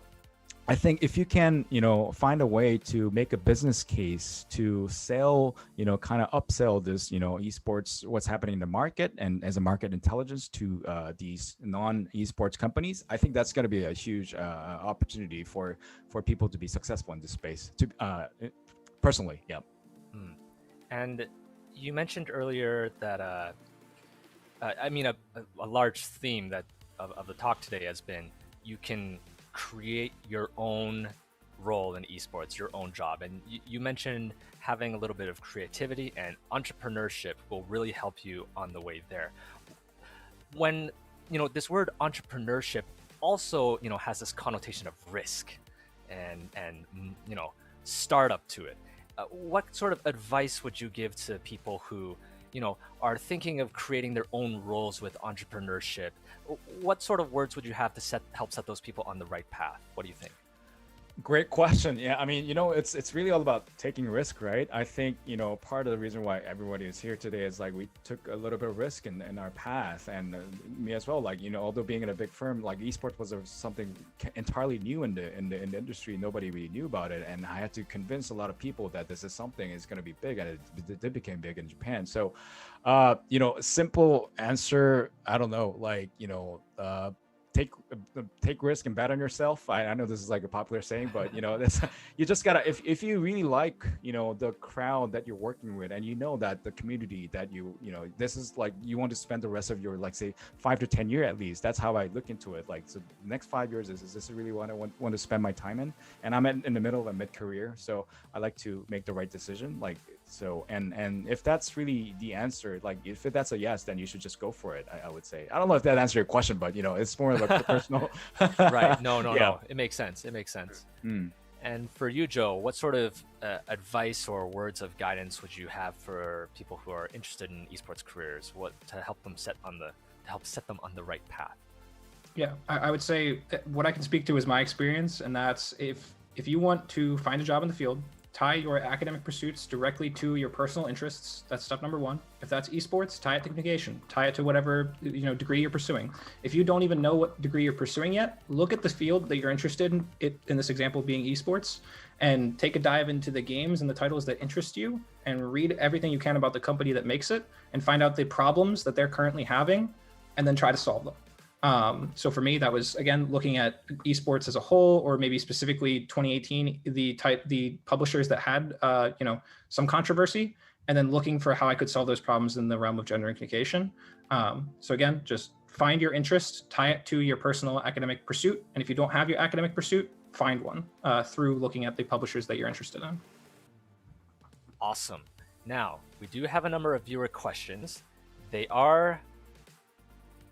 I think if you can, you know, find a way to make a business case to sell, you know, kind of upsell this, you know, esports, what's happening in the market, and as a market intelligence to these non-esports companies, I think that's going to be a huge opportunity for people to be successful in this space. To personally, yeah. And you mentioned earlier that I mean, a large theme that of the talk today has been you can create your own role in esports, your own job. And you mentioned having a little bit of creativity and entrepreneurship will really help you on the way there. When, you know, this word entrepreneurship also, you know, has this connotation of risk and you know, startup to it. What sort of advice would you give to people who, you know, are thinking of creating their own roles with entrepreneurship? What sort of words would you have to help set those people on the right path? What do you think? Great question. Yeah, I mean, it's really all about taking risk, right? I think, part of the reason why everybody is here today is like we took a little bit of risk in our path, and me as well. Like, although being in a big firm, like esports was something entirely new in the industry, nobody really knew about it, and I had to convince a lot of people that this is something is going to be big, and it did became big in Japan. So, simple answer, I don't know, like, take risk and bet on yourself. I know this is like a popular saying, but that's you just gotta, if you really like the crowd that you're working with, and that the community that this is like you want to spend the rest of your, like, say 5 to 10 year at least. That's how I look into it. Like, so the next 5 years is this really what I want to spend my time in? And I'm in the middle of a mid-career, so I like to make the right decision. Like, so and if that's really the answer, like if that's a yes, then you should just go for it. I would say. I don't know if that answered your question, but it's more of a personal. Right. No. Yeah. It makes sense. It makes sense. Mm. And for you, Joe, what sort of advice or words of guidance would you have for people who are interested in esports careers? What to help set them on the right path? Yeah, I would say what I can speak to is my experience, and that's if you want to find a job in the field, tie your academic pursuits directly to your personal interests. That's step number one. If that's esports, tie it to communication, tie it to whatever degree you're pursuing. If you don't even know what degree you're pursuing yet, look at the field that you're interested in, in this example being esports, and take a dive into the games and the titles that interest you, and read everything you can about the company that makes it, and find out the problems that they're currently having, and then try to solve them. So for me, that was, again, looking at esports as a whole, or maybe specifically 2018, the publishers that had, some controversy, and then looking for how I could solve those problems in the realm of gender and communication. So again, just find your interest, tie it to your personal academic pursuit. And if you don't have your academic pursuit, find one through looking at the publishers that you're interested in. Awesome. Now, we do have a number of viewer questions. They are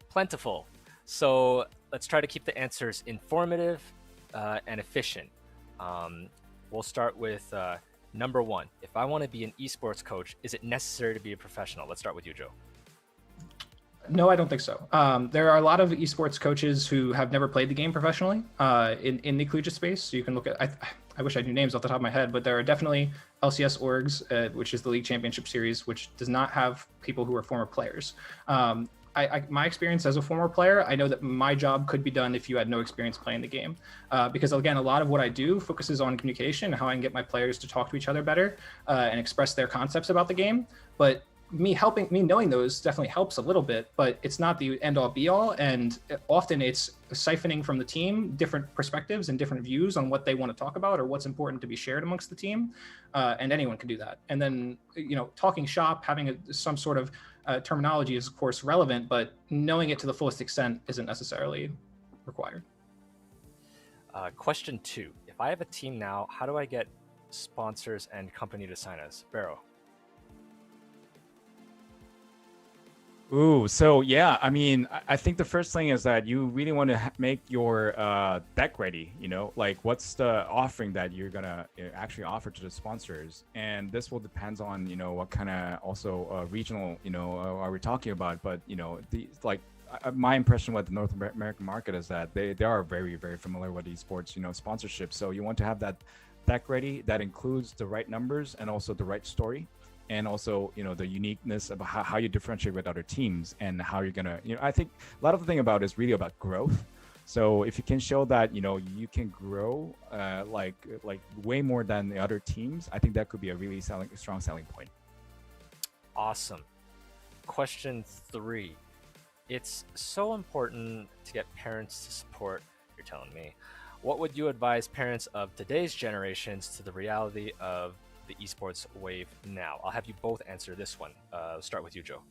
plentiful. So let's try to keep the answers informative and efficient. We'll start with number one. If I want to be an esports coach, is it necessary to be a professional? Let's start with you, Joe. No, I don't think so. There are a lot of esports coaches who have never played the game professionally in the collegiate space. So you can look at, I wish I knew names off the top of my head, but there are definitely LCS orgs, which is the League Championship Series, which does not have people who are former players. My experience as a former player, I know that my job could be done if you had no experience playing the game. Because again, a lot of what I do focuses on communication and how I can get my players to talk to each other better and express their concepts about the game. But me knowing those definitely helps a little bit, but it's not the end all be all. And often it's siphoning from the team different perspectives and different views on what they want to talk about or what's important to be shared amongst the team. And anyone can do that. And then, talking shop, having some sort of terminology is of course relevant, but knowing it to the fullest extent isn't necessarily required. Question 2. If I have a team now, how do I get sponsors and company to sign us? Barrow. Ooh, so yeah, I mean, I think the first thing is that you really want to make your deck ready, like what's the offering that you're gonna actually offer to the sponsors, and this will depend on what kind of also regional are we talking about, but my impression with the North American market is that they are very, very familiar with esports sponsorship, so you want to have that deck ready that includes the right numbers and also the right story. And also, the uniqueness of how you differentiate with other teams and how you're gonna, I think a lot of the thing about it is really about growth. So if you can show that, you can grow like way more than the other teams, I think that could be a really strong selling point. Awesome. Question 3. It's so important to get parents to support, you're telling me. What would you advise parents of today's generations to the reality of the esports wave now? I'll have you both answer this one. Start with you, Joe.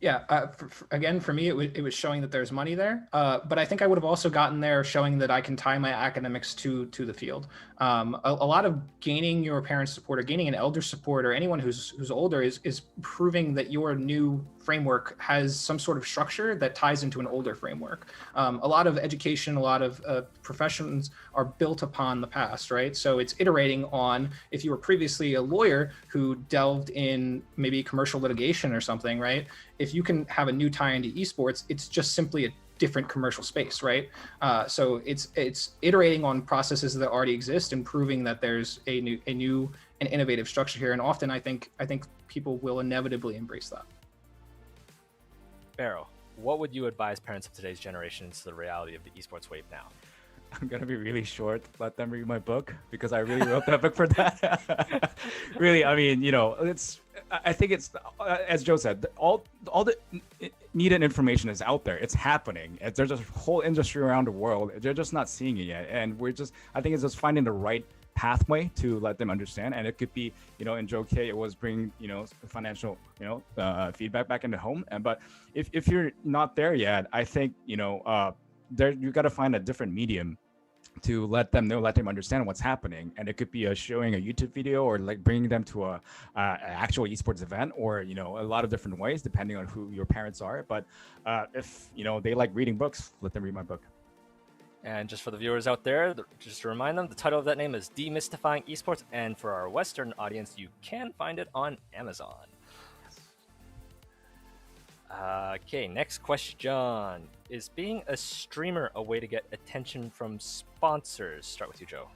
Yeah, again, for me, it was showing that there's money there. But I think I would have also gotten there showing that I can tie my academics to the field. A lot of gaining your parents' support or gaining an elder support or anyone who's older is proving that your new framework has some sort of structure that ties into an older framework. A lot of education, a lot of professions are built upon the past, right? So it's iterating on, if you were previously a lawyer who delved in maybe commercial litigation or something, right? If you can have a new tie into esports, it's just simply different commercial space, right? So it's iterating on processes that already exist and proving that there's a new and innovative structure here. And often I think people will inevitably embrace that. Barrow, what would you advise parents of today's generation to the reality of the esports wave now? I'm gonna be really short. Let them read my book because I really wrote that book for that. Really, I mean, it's. I think it's as Joe said, all the needed information is out there. It's happening. There's a whole industry around the world. They're just not seeing it yet, and I think it's just finding the right pathway to let them understand. And it could be, in Joe K, it was bringing, financial, feedback back into home. But if you're not there yet, I think, you got to find a different medium to let them understand what's happening. And it could be showing a YouTube video, or like bringing them to a actual esports event, or a lot of different ways depending on who your parents are. But if they like reading books, let them read my book. And just for the viewers out there, just to remind them, the title of that name is Demystifying Esports, and for our Western audience, you can find it on Amazon. Okay, next question. Is being a streamer a way to get attention from sponsors? Start with you, Joe.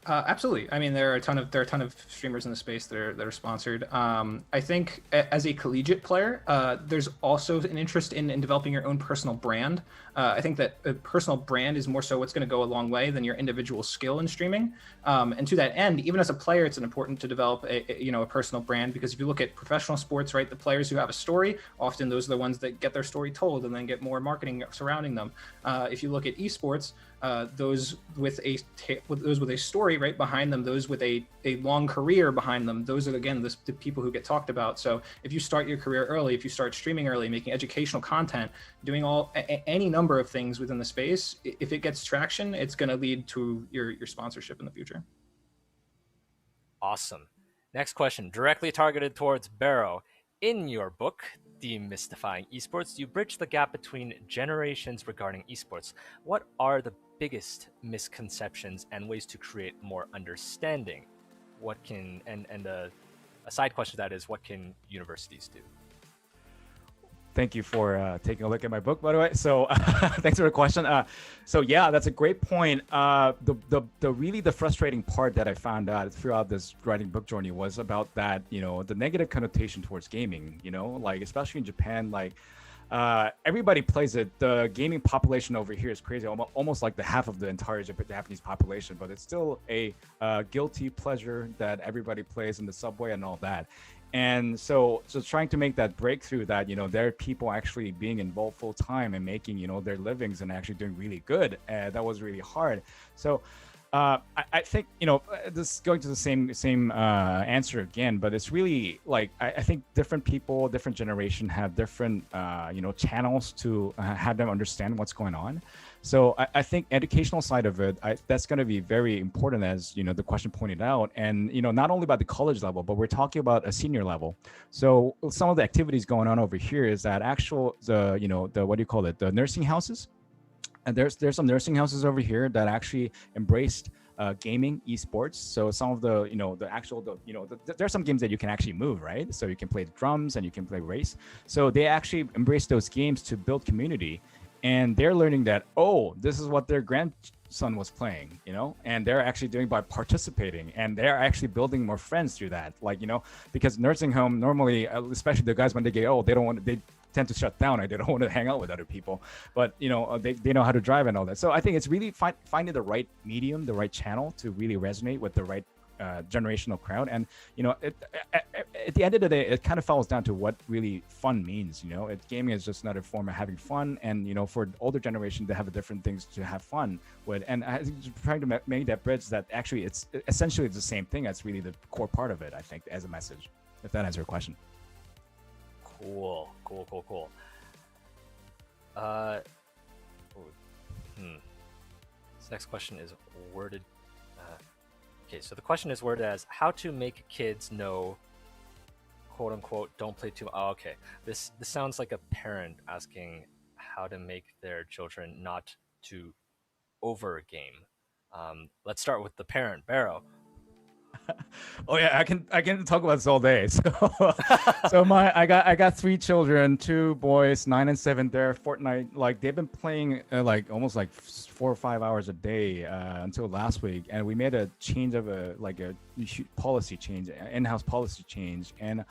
Absolutely. I mean, there are a ton of streamers in the space that are sponsored. I think as a collegiate player, there's also an interest in developing your own personal brand. I think that a personal brand is more so what's going to go a long way than your individual skill in streaming. And to that end, even as a player, it's important to develop a personal brand, because if you look at professional sports, right, the players who have a story, often those are the ones that get their story told and then get more marketing surrounding them. If you look at esports, those with a story right behind them, those with a long career behind them, those are again the people who get talked about. So if you start your career early, if you start streaming early, making educational content, doing any number of things within the space, if it gets traction, it's going to lead to your sponsorship in the future. Awesome. Next question, directly targeted towards Barrow. In your book, Demystifying Esports, you bridge the gap between generations regarding esports. What are the biggest misconceptions and ways to create more understanding? A side question to that is, what can universities do? Thank you for taking a look at my book, by the way. So thanks for the question. So yeah, that's a great point. The frustrating part that I found out throughout this writing book journey was about that, the negative connotation towards gaming, like especially in Japan, like everybody plays it. The gaming population over here is crazy, almost like the half of the entire Japanese population, but it's still a guilty pleasure that everybody plays in the subway and all that. And so trying to make that breakthrough that, there are people actually being involved full time and making, their livings and actually doing really good. That was really hard. So I think, this is going to the same answer again, but it's really like, I think different people, different generation have different, channels to have them understand what's going on. So I think educational side of it, that's going to be very important, as, the question pointed out. And, not only about the college level, but we're talking about a senior level. So some of the activities going on over here is that the nursing houses. And there's some nursing houses over here that actually embraced gaming esports. So some of there's some games that you can actually move, right? So you can play the drums and you can play race. So they actually embrace those games to build community. And they're learning that, this is what their grandson was playing, and they're actually doing by participating, and they're actually building more friends through that. Like, because nursing home normally, especially the guys when they get old, they tend to shut down and they don't want to hang out with other people, but they know how to drive and all that. So I think it's really finding the right medium, the right channel to really resonate with the right generational crowd. And at the end of the day, it kind of falls down to what really fun means. Gaming is just another form of having fun, and for the older generation, they have different things to have fun with. And I think trying to make that bridge, that actually it's essentially the same thing. That's really the core part of it, I think, as a message, if that answers your question. Cool. This next question is worded. Okay, so the question is worded as how to make kids know, quote unquote, don't play too. Oh, okay. This sounds like a parent asking how to make their children not to over game. Let's start with the parent, Barrow. Oh yeah, I can talk about this all day. So I got 3 children, 2 boys, 9 and 7. They're Fortnite, like they've been playing like almost like 4 or 5 hours a day until last week, and we made a change of a policy change, in-house policy change, and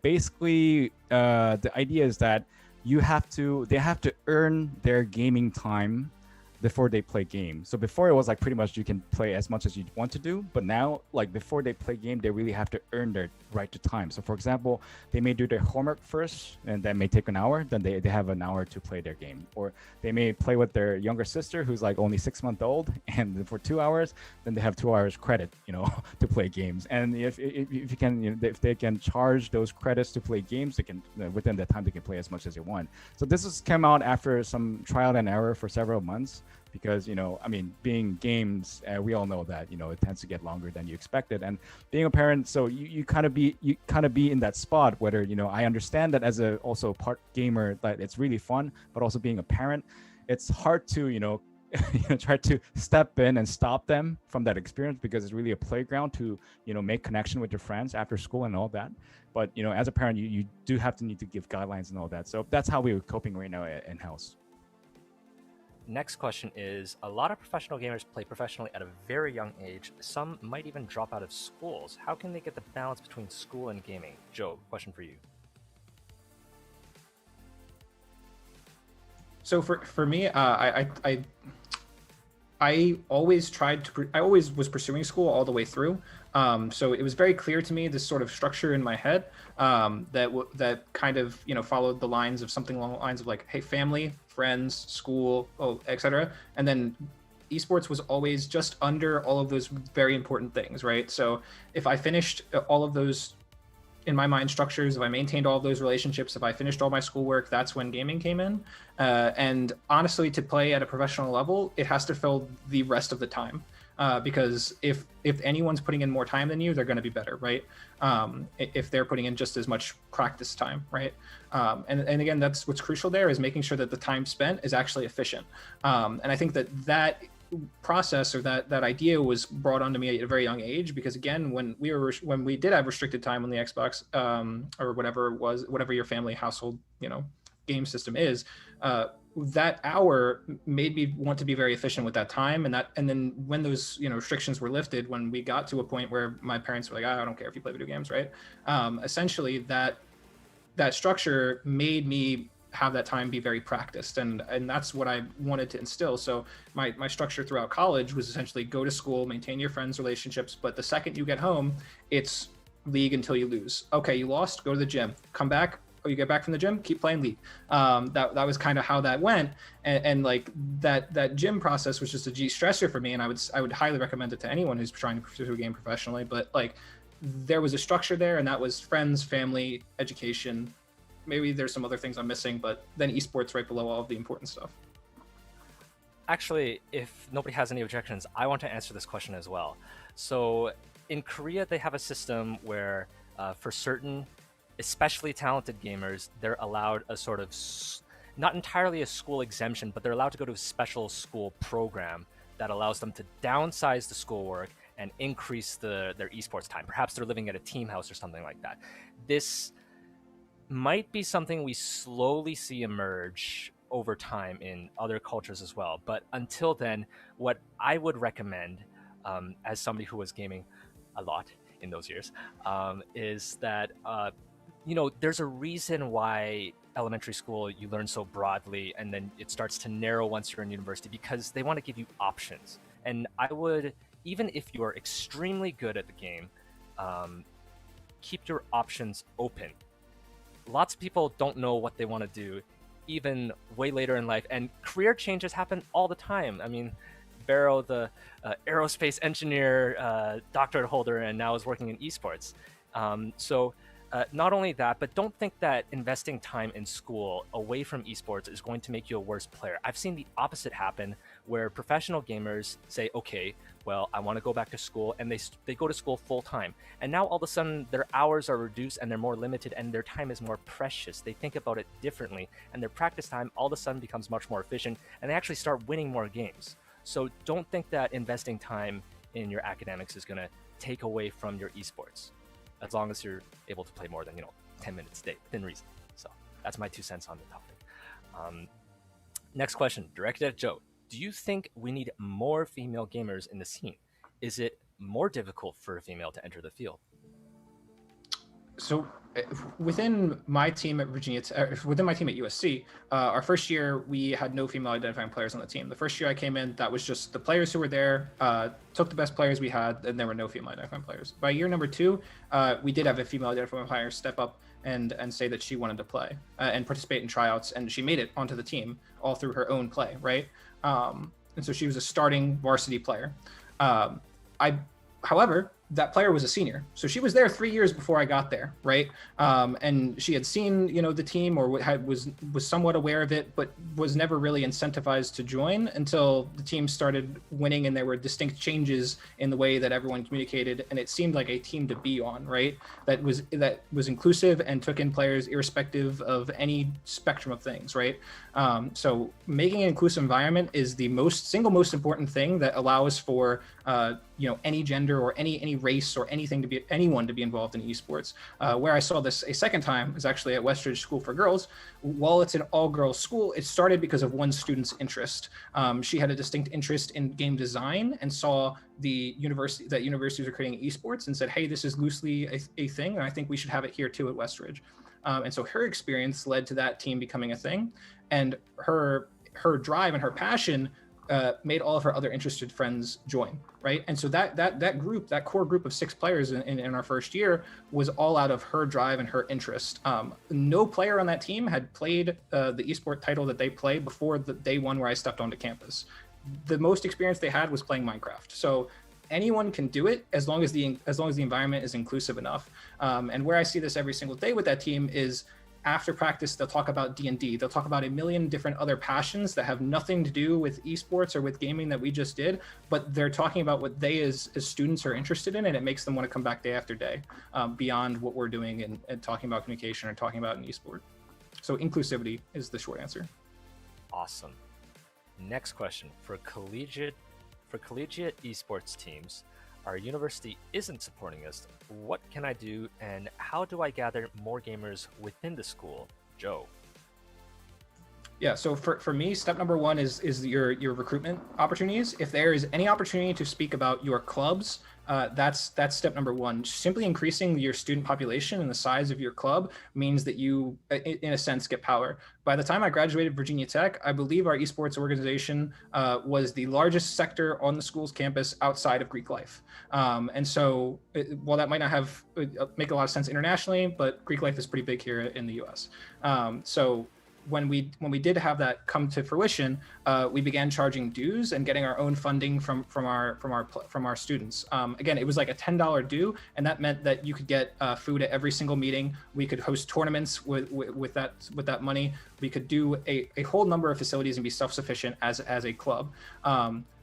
basically the idea is that they have to earn their gaming time before they play games. So before it was like pretty much you can play as much as you want to do, but now like before they play game, they really have to earn their right to time. So for example, they may do their homework first, and that may take an hour, then they have an hour to play their game. Or they may play with their younger sister who's like only 6 months old, and for 2 hours, then they have 2 hours credit, to play games. And if you can, if they can charge those credits to play games, they can within that time they can play as much as they want. So this has come out after some trial and error for several months. Because being games, we all know that it tends to get longer than you expected, and being a parent, so you kind of be in that spot. Whether I understand that as a also part gamer that it's really fun, but also being a parent, it's hard to try to step in and stop them from that experience, because it's really a playground to make connection with your friends after school and all that. But as a parent, you do need to give guidelines and all that. So that's how we're coping right now in house. Next question is, a lot of professional gamers play professionally at a very young age. Some might even drop out of schools. How can they get the balance between school and gaming? Joe, question for you. So for me, I always I always was pursuing school all the way through. So it was very clear to me, this sort of structure in my head, that kind of followed the lines of something along the lines of like, hey, family, friends, school, etc. And then esports was always just under all of those very important things, right? So if I finished all of those, in my mind, structures, if I maintained all of those relationships, if I finished all my schoolwork, that's when gaming came in. And honestly, to play at a professional level, it has to fill the rest of the time. Because if anyone's putting in more time than you, they're going to be better, right? If they're putting in just as much practice time, right? And again, that's what's crucial there, is making sure that the time spent is actually efficient. And I think that process, or that idea, was brought onto me at a very young age, because again, when we did have restricted time on the Xbox, or whatever your family household game system is, that hour made me want to be very efficient with that time. And then when those restrictions were lifted, when we got to a point where my parents were like, I don't care if you play video games, right? Essentially that structure made me have that time be very practiced, and that's what I wanted to instill. So my structure throughout college was essentially go to school, maintain your friends' relationships, but the second you get home, it's league until you lose. Okay, you lost, go to the gym, come back, or you get back from the gym, keep playing league. That was kind of how that went, and like that gym process was just a de-stressor for me, and I would highly recommend it to anyone who's trying to pursue a game professionally. But like, there was a structure there, and that was friends, family, education. Maybe there's some other things I'm missing, but then esports right below all of the important stuff. Actually, if nobody has any objections, I want to answer this question as well. So in Korea, they have a system where for certain especially talented gamers, they're allowed a sort of, not entirely a school exemption, but they're allowed to go to a special school program that allows them to downsize the schoolwork and increase their esports time. Perhaps they're living at a team house or something like that. This might be something we slowly see emerge over time in other cultures as well. But until then, what I would recommend, as somebody who was gaming a lot in those years, is that there's a reason why elementary school you learn so broadly, and then it starts to narrow once you're in university, because they want to give you options. And I would, even if you are extremely good at the game, keep your options open. Lots of people don't know what they want to do, even way later in life, and career changes happen all the time. I mean, Barrow, the aerospace engineer, doctorate holder, and now is working in esports. So not only that, but don't think that investing time in school away from esports is going to make you a worse player. I've seen the opposite happen, where professional gamers say, okay, well, I want to go back to school, and they go to school full time. And now all of a sudden their hours are reduced and they're more limited, and their time is more precious. They think about it differently, and their practice time all of a sudden becomes much more efficient, and they actually start winning more games. So don't think that investing time in your academics is going to take away from your esports, as long as you're able to play more than 10 minutes a day within reason. So that's my 2 cents on the topic. Next question, directed at Joe. Do you think we need more female gamers in the scene? Is it more difficult for a female to enter the field? So within my team at within my team at USC, our first year we had no female identifying players on the team. The first year I came in, that was just the players who were there, took the best players we had, and there were no female identifying players. By year number 2, we did have a female identifying player step up and say that she wanted to play and participate in tryouts, and she made it onto the team all through her own play, right? And so she was a starting varsity player. However, that player was a senior, so she was there 3 years before I got there, right? And she had seen, the team, or was somewhat aware of it, but was never really incentivized to join until the team started winning, and there were distinct changes in the way that everyone communicated, and it seemed like a team to be on, right? That was inclusive and took in players irrespective of any spectrum of things, right? So making an inclusive environment is the single most important thing that allows for any gender or any race or anyone to be involved in esports. Where I saw this a second time is actually at Westridge School for Girls. While it's an all-girls school, it started because of one student's interest. She had a distinct interest in game design and saw that universities are creating esports and said, hey, this is loosely a thing, and I think we should have it here too at Westridge. And so her experience led to that team becoming a thing, and her drive and her passion made all of her other interested friends join, right? And so that core group of 6 players in our first year was all out of her drive and her interest. No player on that team had played the esport title that they play before the day one where I stepped onto campus. The most experience they had was playing Minecraft. So anyone can do it as long as the environment is inclusive enough. And where I see this every single day with that team is, after practice, they'll talk about D&D. They'll talk about a million different other passions that have nothing to do with esports or with gaming that we just did, but they're talking about what they as students are interested in, and it makes them want to come back day after day, beyond what we're doing and talking about communication or talking about an esport. So inclusivity is the short answer. Awesome. Next question, for collegiate esports teams, our university isn't supporting us. What can I do, and how do I gather more gamers within the school? Joe. Yeah, so for me, step number 1 is your recruitment opportunities. If there is any opportunity to speak about your clubs, that's step number 1. Simply increasing your student population and the size of your club means that you, in a sense, get power. By the time I graduated Virginia Tech, I believe our esports organization was the largest sector on the school's campus outside of Greek life. And so while that might not make a lot of sense internationally, but Greek life is pretty big here in the US. So when we did have that come to fruition, we began charging dues and getting our own funding from our students. Again, it was like a $10 due, and that meant that you could get food at every single meeting. We could host tournaments with that money. We could do a whole number of facilities and be self-sufficient as a club.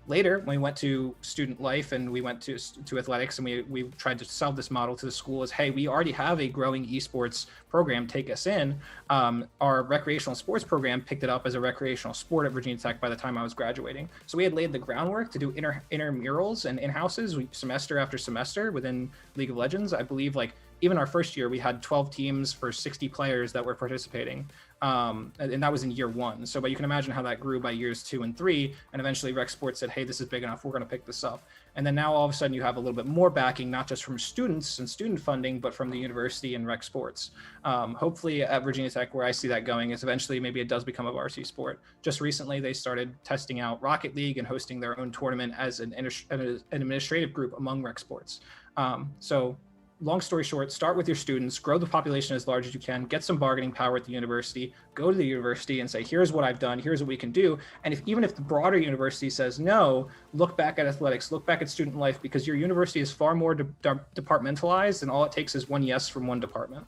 Later, when we went to student life and we went to athletics, and we tried to sell this model to the school as, hey, we already have a growing esports program, take us in. Our recreational sports program picked it up as a recreational sport at Virginia Tech by the time I was graduating. So we had laid the groundwork to do intramurals and in-houses semester after semester within League of Legends. I believe even our first year, we had 12 teams for 60 players that were participating. And that was in year 1. So, but you can imagine how that grew by years 2 and 3. And eventually Rec Sports said, hey, this is big enough, we're going to pick this up. And then now all of a sudden you have a little bit more backing, not just from students and student funding, but from the university and Rec Sports. Hopefully at Virginia Tech, where I see that going is eventually maybe it does become a varsity sport. Just recently, they started testing out Rocket League and hosting their own tournament as an administrative group among Rec Sports. So long story short, start with your students, grow the population as large as you can, get some bargaining power at the university, go to the university and say, here's what I've done, here's what we can do. And even if the broader university says no, look back at athletics, look back at student life, because your university is far more departmentalized, and all it takes is one yes from one department.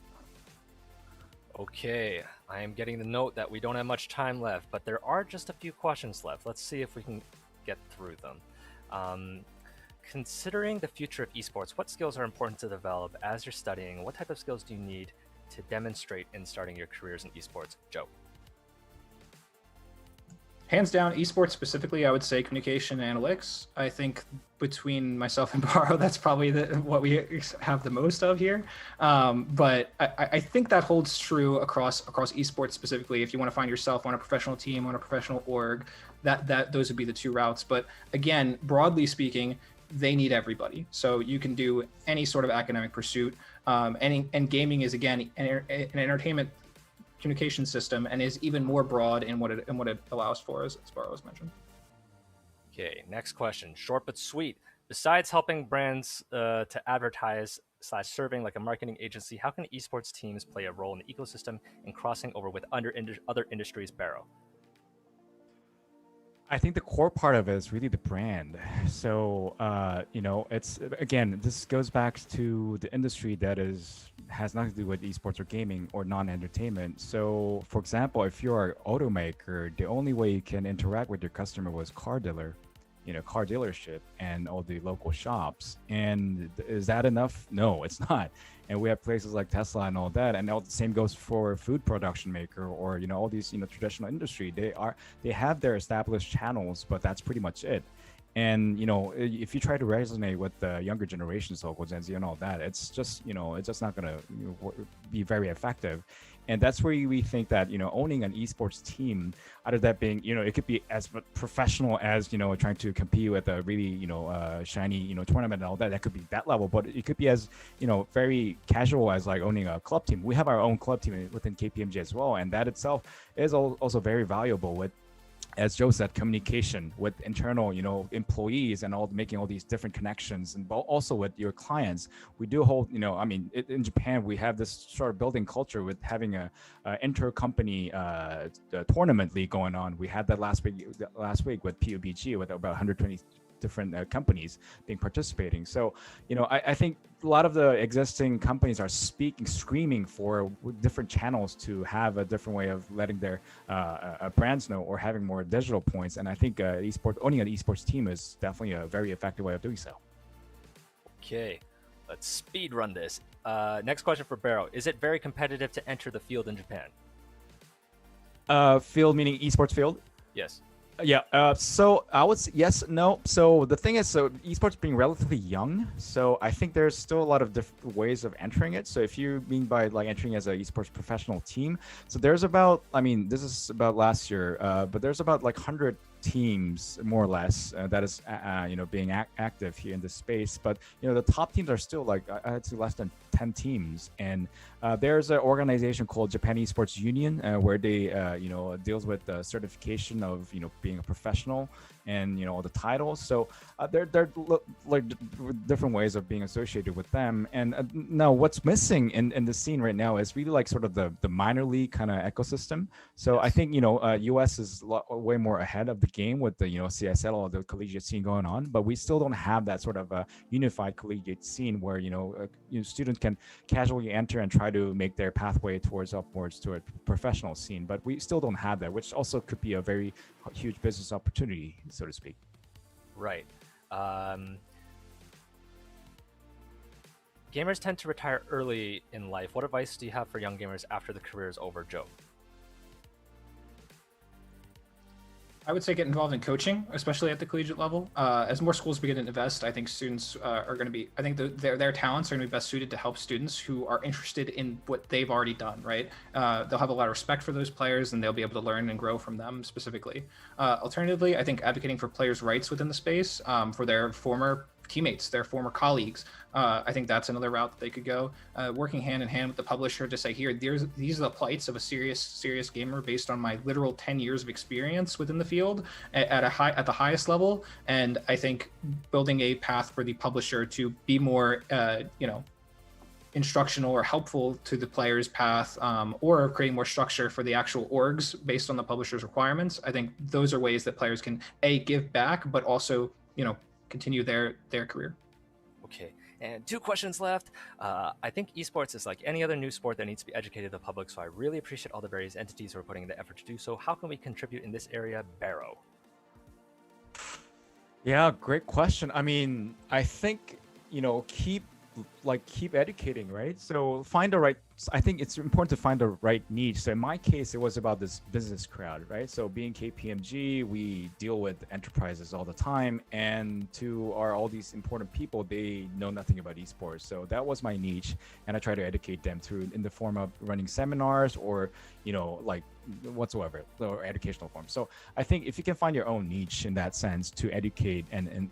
Okay, I am getting the note that we don't have much time left, but there are just a few questions left. Let's see if we can get through them. Considering the future of esports, what skills are important to develop as you're studying? What type of skills do you need to demonstrate in starting your careers in esports? Joe. Hands down, esports specifically, I would say communication and analytics. I think between myself and Baro, that's probably what we have the most of here. But I think that holds true across esports specifically. If you want to find yourself on a professional team, on a professional org, those would be the two routes. But again, broadly speaking, they need everybody. So you can do any sort of academic pursuit. And gaming is, again, an entertainment communication system, and is even more broad in what it allows for, as Baro was mentioned. Okay, next question, short but sweet. Besides helping brands to advertise / serving like a marketing agency, how can esports teams play a role in the ecosystem and crossing over with other industries, Baro? I think the core part of it is really the brand. So, it's, again, this goes back to the industry that has nothing to do with esports or gaming or non-entertainment. So, for example, if you're an automaker, the only way you can interact with your customer was car dealership and all the local shops. And is that enough? No, it's not. And we have places like Tesla and all that, and all the same goes for food production maker or all these traditional industry. They have their established channels, but that's pretty much it. And if you try to resonate with the younger generations, local Gen Z and all that, it's just it's just not gonna be very effective. And that's where we think that owning an esports team, out of that being it could be as professional as trying to compete with a really shiny tournament and all that. That could be that level, but it could be as very casual as like owning a club team. We have our own club team within KPMG as well, and that itself is also very valuable with, as Joe said, communication with internal, employees and making all these different connections, and also with your clients. We do hold, in Japan, we have this sort of building culture with having a inter-company tournament league going on. We had that last week with PUBG with about 120 different companies being participating. So, I think a lot of the existing companies are screaming for different channels to have a different way of letting their brands know, or having more digital points. And I think owning an esports team is definitely a very effective way of doing so. Okay, let's speed run this. Next question for Baro. Is it very competitive to enter the field in Japan? Field meaning esports field? Yes. Yeah, so I would say yes, no. So the thing is, esports being relatively young, so I think there's still a lot of different ways of entering it. So if you mean by like entering as an esports professional team, so there's about, this is about last year, but there's about like 100 teams more or less that is being active here in this space. But the top teams are still like, I'd say, less than 10 teams. And there's an organization called Japan Esports Union where they deals with the certification of being a professional and all the titles. So there like different ways of being associated with them. And now what's missing in the scene right now is really like sort of the minor league kind of ecosystem. So yes. I think US is way more ahead of the game with the CSL or the collegiate scene going on, but we still don't have that sort of a unified collegiate scene where students can casually enter and try to make their pathway upwards to a professional scene. But we still don't have that, which also could be a very huge business opportunity, so to speak. Right. Gamers tend to retire early in life. What advice do you have for young gamers after the career is over, Joe? I would say get involved in coaching, especially at the collegiate level. As more schools begin to invest, I think students are going to be, I think their talents are going to be best suited to help students who are interested in what they've already done, right? They'll have a lot of respect for those players, and they'll be able to learn and grow from them specifically. Alternatively, I think advocating for players' rights within the space, for their former teammates, their former colleagues. I think that's another route that they could go. Working hand in hand with the publisher to say, here, these are the plights of a serious gamer based on my literal 10 years of experience within the field at the highest level. And I think building a path for the publisher to be more, instructional or helpful to the player's path, or creating more structure for the actual orgs based on the publisher's requirements. I think those are ways that players can give back, but also, continue their career. Okay, and 2 questions left. I think esports is like any other new sport that needs to be educated to the public, so I really appreciate all the various entities who are putting in the effort to do so. How can we contribute in this area, Baro? keep like keep educating, right? So find the right. I think it's important to find the right niche. So in my case, it was about this business crowd, right? So being KPMG, we deal with enterprises all the time, and to all these important people, they know nothing about esports. So that was my niche, and I try to educate them through in the form of running seminars or like whatsoever or educational form. So I think if you can find your own niche in that sense to educate and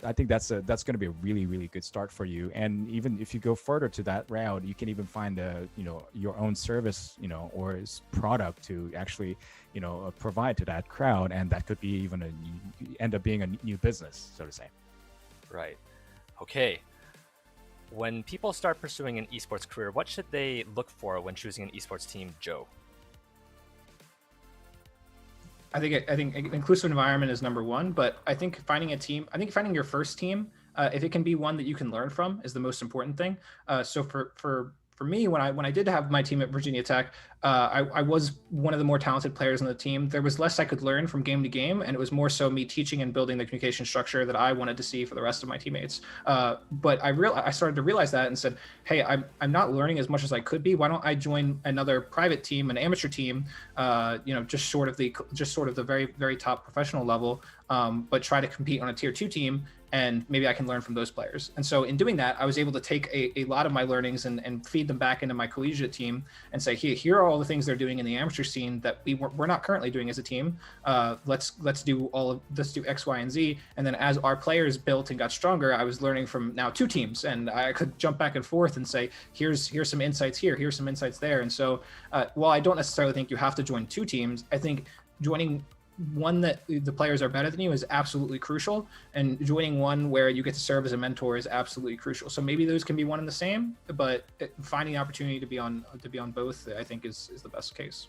I think that's going to be a really, really good start for you. And even if you go further to that route, you can even find your own service or product to actually provide to that crowd, and that could be even end up being a new business, so to say. Right. Okay. When people start pursuing an esports career, what should they look for when choosing an esports team, Joe? I think inclusive environment is number one, but I think finding your first team, if it can be one that you can learn from, is the most important thing. So for me, when I did have my team at Virginia Tech, I was one of the more talented players on the team. There was less I could learn from game to game, and it was more so me teaching and building the communication structure that I wanted to see for the rest of my teammates. But I started to realize that and said, hey, I'm not learning as much as I could be. Why don't I join another private team, an amateur team, just sort of the very, very top professional level, but try to compete on a tier 2 team, and maybe I can learn from those players. And so in doing that, I was able to take a lot of my learnings and feed them back into my collegiate team and say, here are all the things they're doing in the amateur scene that we're not currently doing as a team. Let's do X, Y, and Z. And then as our players built and got stronger, I was learning from now 2 teams, and I could jump back and forth and say, here's some insights here, here's some insights there. And so while I don't necessarily think you have to join 2 teams, I think joining one that the players are better than you is absolutely crucial, and joining one where you get to serve as a mentor is absolutely crucial. So maybe those can be one and the same, but finding the opportunity to be on both, I think, is the best case.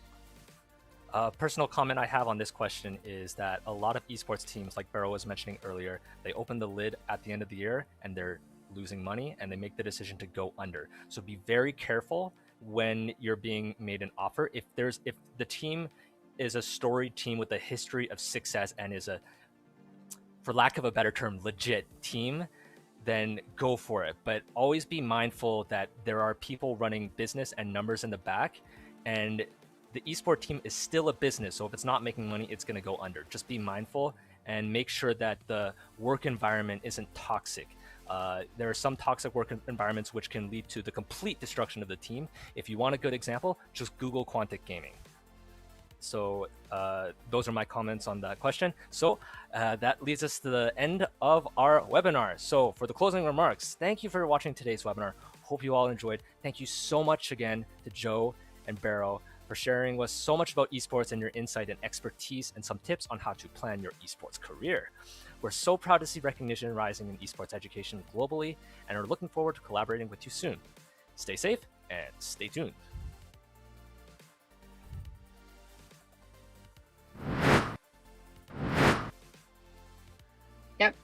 A personal comment I have on this question is that a lot of esports teams, like Barrow was mentioning earlier, they open the lid at the end of the year and they're losing money, and they make the decision to go under. So be very careful when you're being made an offer. If the team is a storied team with a history of success and is a, for lack of a better term, legit team, then go for it. But always be mindful that there are people running business and numbers in the back, and the esport team is still a business. So if it's not making money, it's going to go under. Just be mindful and make sure that the work environment isn't toxic. There are some toxic work environments which can lead to the complete destruction of the team. If you want a good example, just Google Quantic Gaming. So those are my comments on that question. So that leads us to the end of our webinar. So for the closing remarks, thank you for watching today's webinar. Hope you all enjoyed. Thank you so much again to Joe and Barrow for sharing with us so much about esports and your insight and expertise and some tips on how to plan your esports career. We're so proud to see recognition rising in esports education globally and are looking forward to collaborating with you soon. Stay safe and stay tuned. Yep.